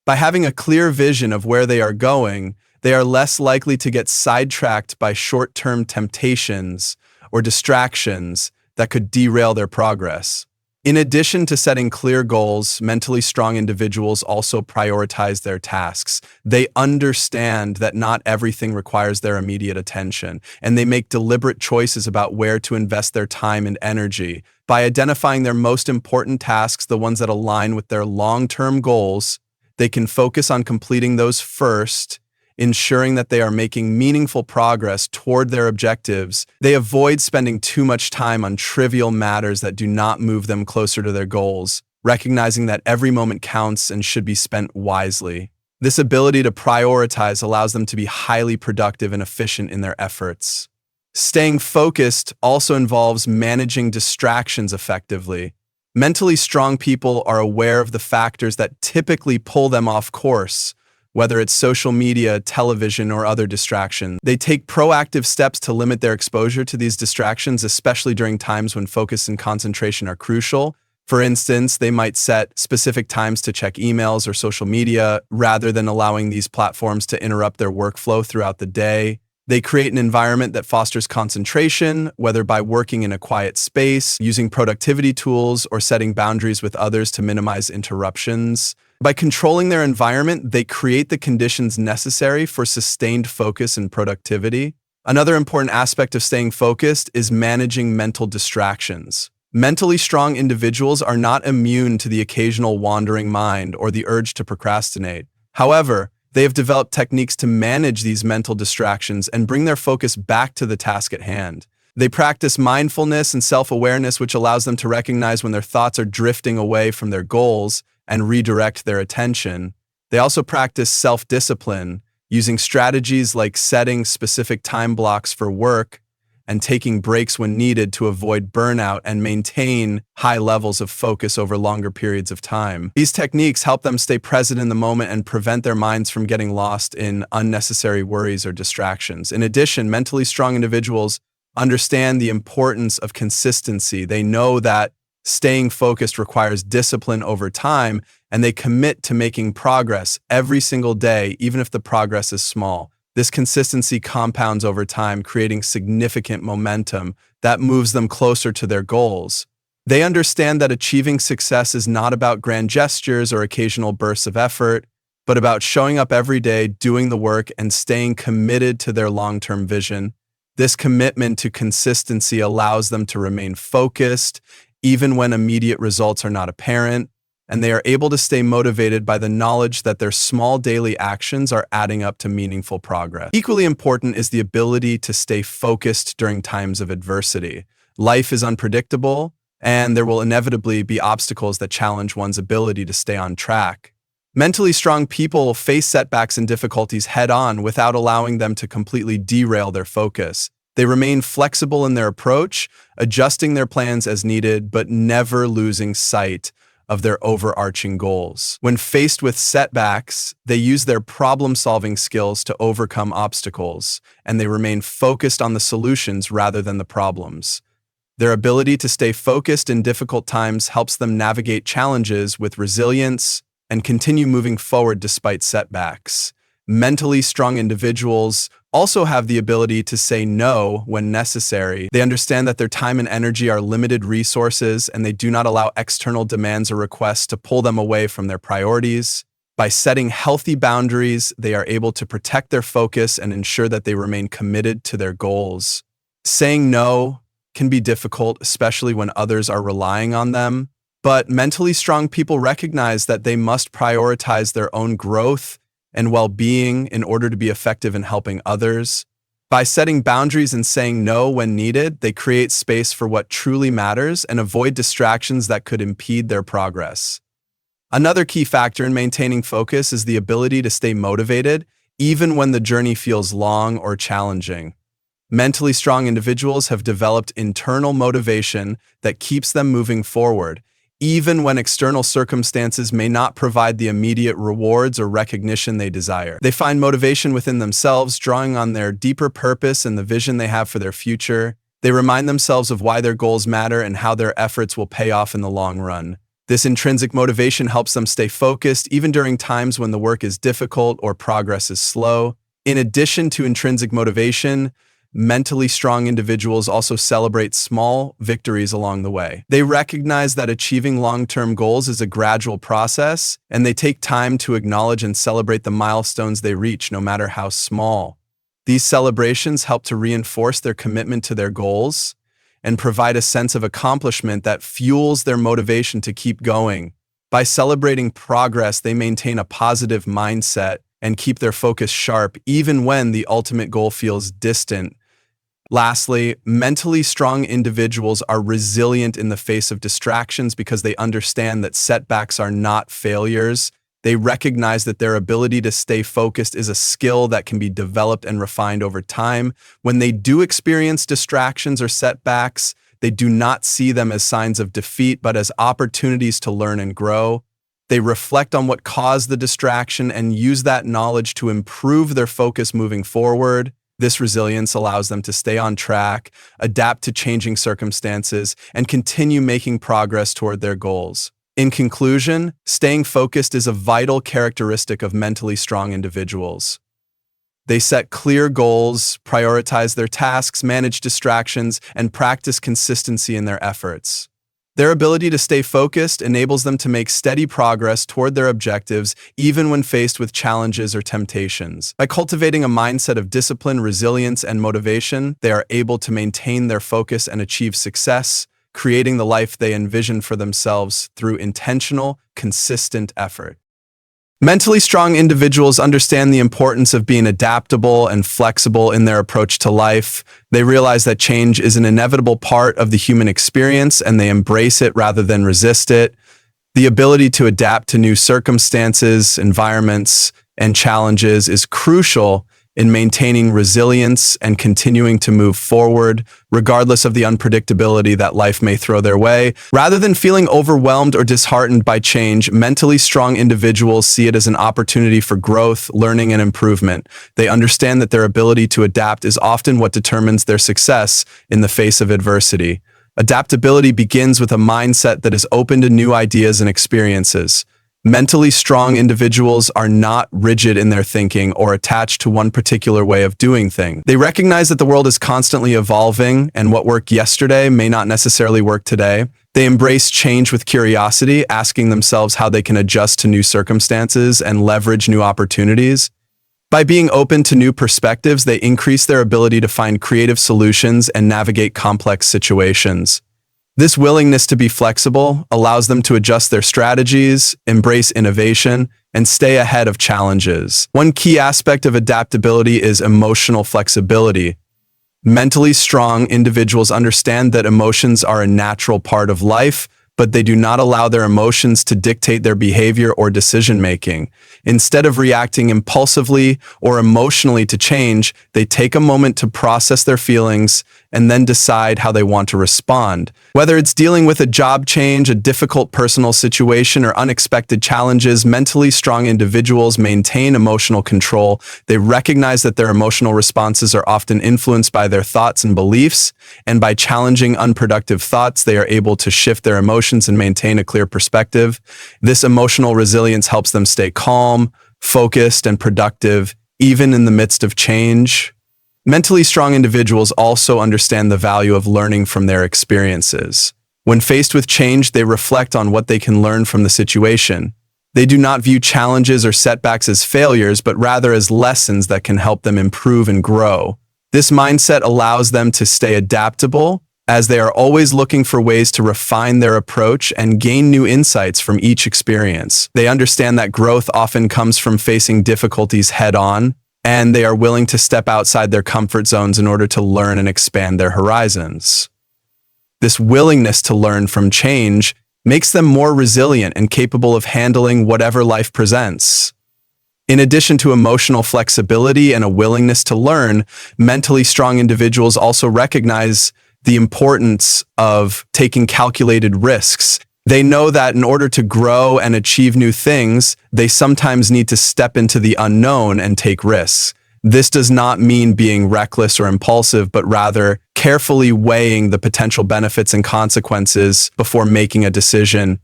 By having a clear vision of where they are going, they are less likely to get sidetracked by short-term temptations or distractions that could derail their progress. In addition to setting clear goals, mentally strong individuals also prioritize their tasks. They understand that not everything requires their immediate attention, and they make deliberate choices about where to invest their time and energy. By identifying their most important tasks, the ones that align with their long-term goals, they can focus on completing those first, ensuring that they are making meaningful progress toward their objectives. They avoid spending too much time on trivial matters that do not move them closer to their goals, recognizing that every moment counts and should be spent wisely. This ability to prioritize allows them to be highly productive and efficient in their efforts. Staying focused also involves managing distractions effectively. Mentally strong people are aware of the factors that typically pull them off course, whether it's social media, television, or other distractions. They take proactive steps to limit their exposure to these distractions, especially during times when focus and concentration are crucial. For instance, they might set specific times to check emails or social media rather than allowing these platforms to interrupt their workflow throughout the day. They create an environment that fosters concentration, whether by working in a quiet space, using productivity tools, or setting boundaries with others to minimize interruptions. By controlling their environment, they create the conditions necessary for sustained focus and productivity. Another important aspect of staying focused is managing mental distractions. Mentally strong individuals are not immune to the occasional wandering mind or the urge to procrastinate. However, they have developed techniques to manage these mental distractions and bring their focus back to the task at hand. They practice mindfulness and self-awareness, which allows them to recognize when their thoughts are drifting away from their goals and redirect their attention. They also practice self-discipline, using strategies like setting specific time blocks for work and taking breaks when needed to avoid burnout and maintain high levels of focus over longer periods of time. These techniques help them stay present in the moment and prevent their minds from getting lost in unnecessary worries or distractions. In addition, mentally strong individuals understand the importance of consistency. They know that staying focused requires discipline over time, and they commit to making progress every single day, even if the progress is small. This consistency compounds over time, creating significant momentum that moves them closer to their goals. They understand that achieving success is not about grand gestures or occasional bursts of effort, but about showing up every day, doing the work, and staying committed to their long-term vision. This commitment to consistency allows them to remain focused, even when immediate results are not apparent, and they are able to stay motivated by the knowledge that their small daily actions are adding up to meaningful progress. Equally important is the ability to stay focused during times of adversity. Life is unpredictable, and there will inevitably be obstacles that challenge one's ability to stay on track. Mentally strong people face setbacks and difficulties head-on without allowing them to completely derail their focus. They remain flexible in their approach, adjusting their plans as needed, but never losing sight of their overarching goals. When faced with setbacks, they use their problem-solving skills to overcome obstacles, and they remain focused on the solutions rather than the problems. Their ability to stay focused in difficult times helps them navigate challenges with resilience and continue moving forward despite setbacks. Mentally strong individuals also have the ability to say no when necessary. They understand that their time and energy are limited resources, and they do not allow external demands or requests to pull them away from their priorities. By setting healthy boundaries, they are able to protect their focus and ensure that they remain committed to their goals. Saying no can be difficult, especially when others are relying on them, but mentally strong people recognize that they must prioritize their own growth and well-being in order to be effective in helping others. By setting boundaries and saying no when needed, they create space for what truly matters and avoid distractions that could impede their progress. Another key factor in maintaining focus is the ability to stay motivated, even when the journey feels long or challenging. Mentally strong individuals have developed internal motivation that keeps them moving forward, even when external circumstances may not provide the immediate rewards or recognition they desire. They find motivation within themselves, drawing on their deeper purpose and the vision they have for their future. They remind themselves of why their goals matter and how their efforts will pay off in the long run. This intrinsic motivation helps them stay focused even during times when the work is difficult or progress is slow. In addition to intrinsic motivation, mentally strong individuals also celebrate small victories along the way. They recognize that achieving long-term goals is a gradual process, and they take time to acknowledge and celebrate the milestones they reach, no matter how small. These celebrations help to reinforce their commitment to their goals and provide a sense of accomplishment that fuels their motivation to keep going. By celebrating progress, they maintain a positive mindset and keep their focus sharp even when the ultimate goal feels distant. Lastly, mentally strong individuals are resilient in the face of distractions because they understand that setbacks are not failures. They recognize that their ability to stay focused is a skill that can be developed and refined over time. When they do experience distractions or setbacks, they do not see them as signs of defeat, but as opportunities to learn and grow. They reflect on what caused the distraction and use that knowledge to improve their focus moving forward. This resilience allows them to stay on track, adapt to changing circumstances, and continue making progress toward their goals. In conclusion, staying focused is a vital characteristic of mentally strong individuals. They set clear goals, prioritize their tasks, manage distractions, and practice consistency in their efforts. Their ability to stay focused enables them to make steady progress toward their objectives, even when faced with challenges or temptations. By cultivating a mindset of discipline, resilience, and motivation, they are able to maintain their focus and achieve success, creating the life they envision for themselves through intentional, consistent effort. Mentally strong individuals understand the importance of being adaptable and flexible in their approach to life. They realize that change is an inevitable part of the human experience, and they embrace it rather than resist it. The ability to adapt to new circumstances, environments, and challenges is crucial in maintaining resilience and continuing to move forward, regardless of the unpredictability that life may throw their way. Rather than feeling overwhelmed or disheartened by change, mentally strong individuals see it as an opportunity for growth, learning, and improvement. They understand that their ability to adapt is often what determines their success in the face of adversity. Adaptability begins with a mindset that is open to new ideas and experiences. Mentally strong individuals are not rigid in their thinking or attached to one particular way of doing things. They recognize that the world is constantly evolving, and what worked yesterday may not necessarily work today. They embrace change with curiosity, asking themselves how they can adjust to new circumstances and leverage new opportunities. By being open to new perspectives, they increase their ability to find creative solutions and navigate complex situations. This willingness to be flexible allows them to adjust their strategies, embrace innovation, and stay ahead of challenges. One key aspect of adaptability is emotional flexibility. Mentally strong individuals understand that emotions are a natural part of life, but they do not allow their emotions to dictate their behavior or decision-making. Instead of reacting impulsively or emotionally to change, they take a moment to process their feelings and then decide how they want to respond. Whether it's dealing with a job change, a difficult personal situation, or unexpected challenges, mentally strong individuals maintain emotional control. They recognize that their emotional responses are often influenced by their thoughts and beliefs, and by challenging unproductive thoughts, they are able to shift their emotions and maintain a clear perspective. This emotional resilience helps them stay calm, focused, and productive, even in the midst of change. Mentally strong individuals also understand the value of learning from their experiences. When faced with change, they reflect on what they can learn from the situation. They do not view challenges or setbacks as failures, but rather as lessons that can help them improve and grow. This mindset allows them to stay adaptable, as they are always looking for ways to refine their approach and gain new insights from each experience. They understand that growth often comes from facing difficulties head-on, and they are willing to step outside their comfort zones in order to learn and expand their horizons. This willingness to learn from change makes them more resilient and capable of handling whatever life presents. In addition to emotional flexibility and a willingness to learn, mentally strong individuals also recognize the importance of taking calculated risks. They know that in order to grow and achieve new things, they sometimes need to step into the unknown and take risks. This does not mean being reckless or impulsive, but rather carefully weighing the potential benefits and consequences before making a decision.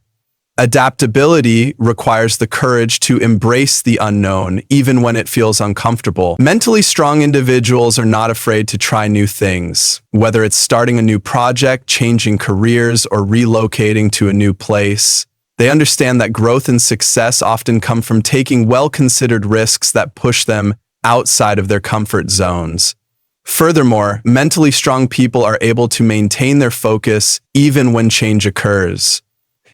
Adaptability requires the courage to embrace the unknown, even when it feels uncomfortable. Mentally strong individuals are not afraid to try new things. Whether it's starting a new project, changing careers, or relocating to a new place, they understand that growth and success often come from taking well-considered risks that push them outside of their comfort zones. Furthermore, mentally strong people are able to maintain their focus even when change occurs.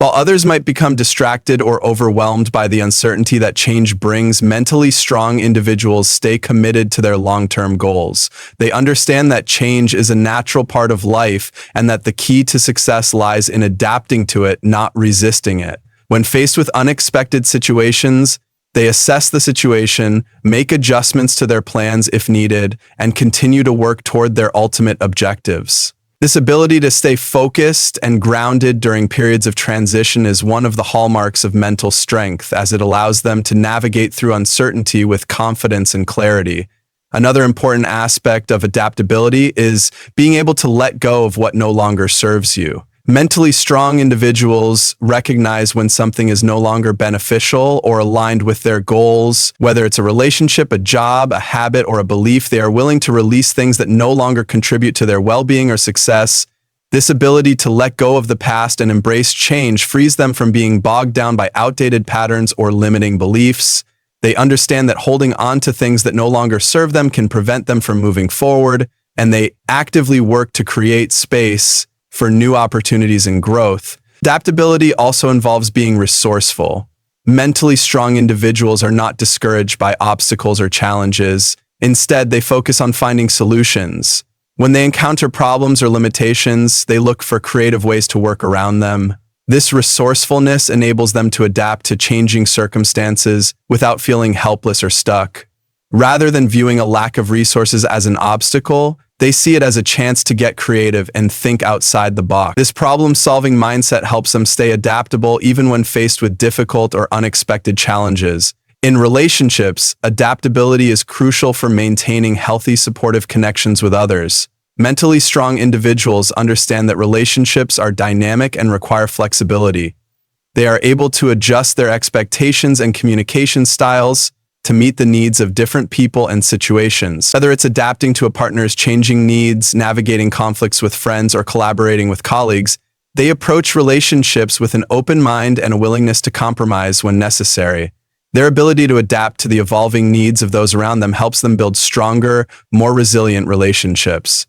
While others might become distracted or overwhelmed by the uncertainty that change brings, mentally strong individuals stay committed to their long-term goals. They understand that change is a natural part of life and that the key to success lies in adapting to it, not resisting it. When faced with unexpected situations, they assess the situation, make adjustments to their plans if needed, and continue to work toward their ultimate objectives. This ability to stay focused and grounded during periods of transition is one of the hallmarks of mental strength, as it allows them to navigate through uncertainty with confidence and clarity. Another important aspect of adaptability is being able to let go of what no longer serves you. Mentally strong individuals recognize when something is no longer beneficial or aligned with their goals. Whether it's a relationship, a job, a habit, or a belief, they are willing to release things that no longer contribute to their well-being or success. This ability to let go of the past and embrace change frees them from being bogged down by outdated patterns or limiting beliefs. They understand that holding on to things that no longer serve them can prevent them from moving forward, and they actively work to create space for new opportunities and growth. Adaptability also involves being resourceful. Mentally strong individuals are not discouraged by obstacles or challenges. Instead, they focus on finding solutions. When they encounter problems or limitations, they look for creative ways to work around them. This resourcefulness enables them to adapt to changing circumstances without feeling helpless or stuck. Rather than viewing a lack of resources as an obstacle, they see it as a chance to get creative and think outside the box. This problem-solving mindset helps them stay adaptable even when faced with difficult or unexpected challenges. In relationships, adaptability is crucial for maintaining healthy, supportive connections with others. Mentally strong individuals understand that relationships are dynamic and require flexibility. They are able to adjust their expectations and communication styles to meet the needs of different people and situations. Whether it's adapting to a partner's changing needs, navigating conflicts with friends, or collaborating with colleagues, they approach relationships with an open mind and a willingness to compromise when necessary. Their ability to adapt to the evolving needs of those around them helps them build stronger, more resilient relationships.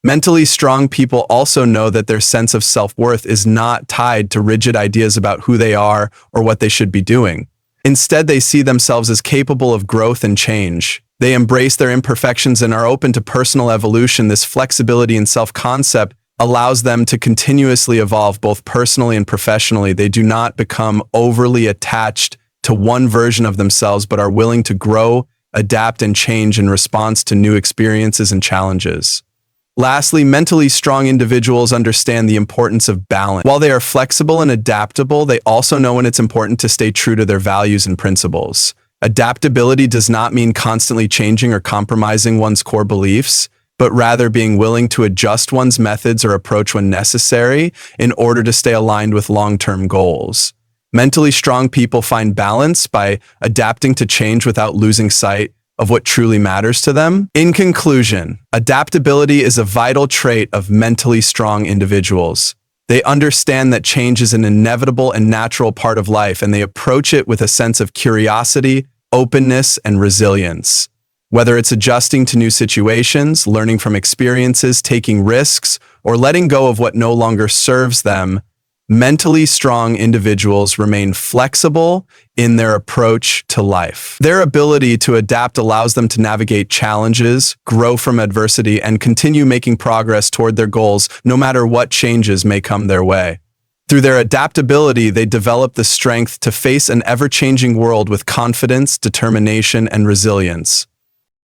Mentally strong people also know that their sense of self-worth is not tied to rigid ideas about who they are or what they should be doing. Instead, they see themselves as capable of growth and change. They embrace their imperfections and are open to personal evolution. This flexibility and self-concept allows them to continuously evolve both personally and professionally. They do not become overly attached to one version of themselves, but are willing to grow, adapt, and change in response to new experiences and challenges. Lastly, mentally strong individuals understand the importance of balance. While they are flexible and adaptable, they also know when it's important to stay true to their values and principles. Adaptability does not mean constantly changing or compromising one's core beliefs, but rather being willing to adjust one's methods or approach when necessary in order to stay aligned with long-term goals. Mentally strong people find balance by adapting to change without losing sight of what truly matters to them. In conclusion, adaptability is a vital trait of mentally strong individuals. They understand that change is an inevitable and natural part of life, and they approach it with a sense of curiosity, openness, and resilience. Whether it's adjusting to new situations, learning from experiences, taking risks, or letting go of what no longer serves them, mentally strong individuals remain flexible in their approach to life. Their ability to adapt allows them to navigate challenges, grow from adversity, and continue making progress toward their goals, no matter what changes may come their way. Through their adaptability, they develop the strength to face an ever-changing world with confidence, determination, and resilience.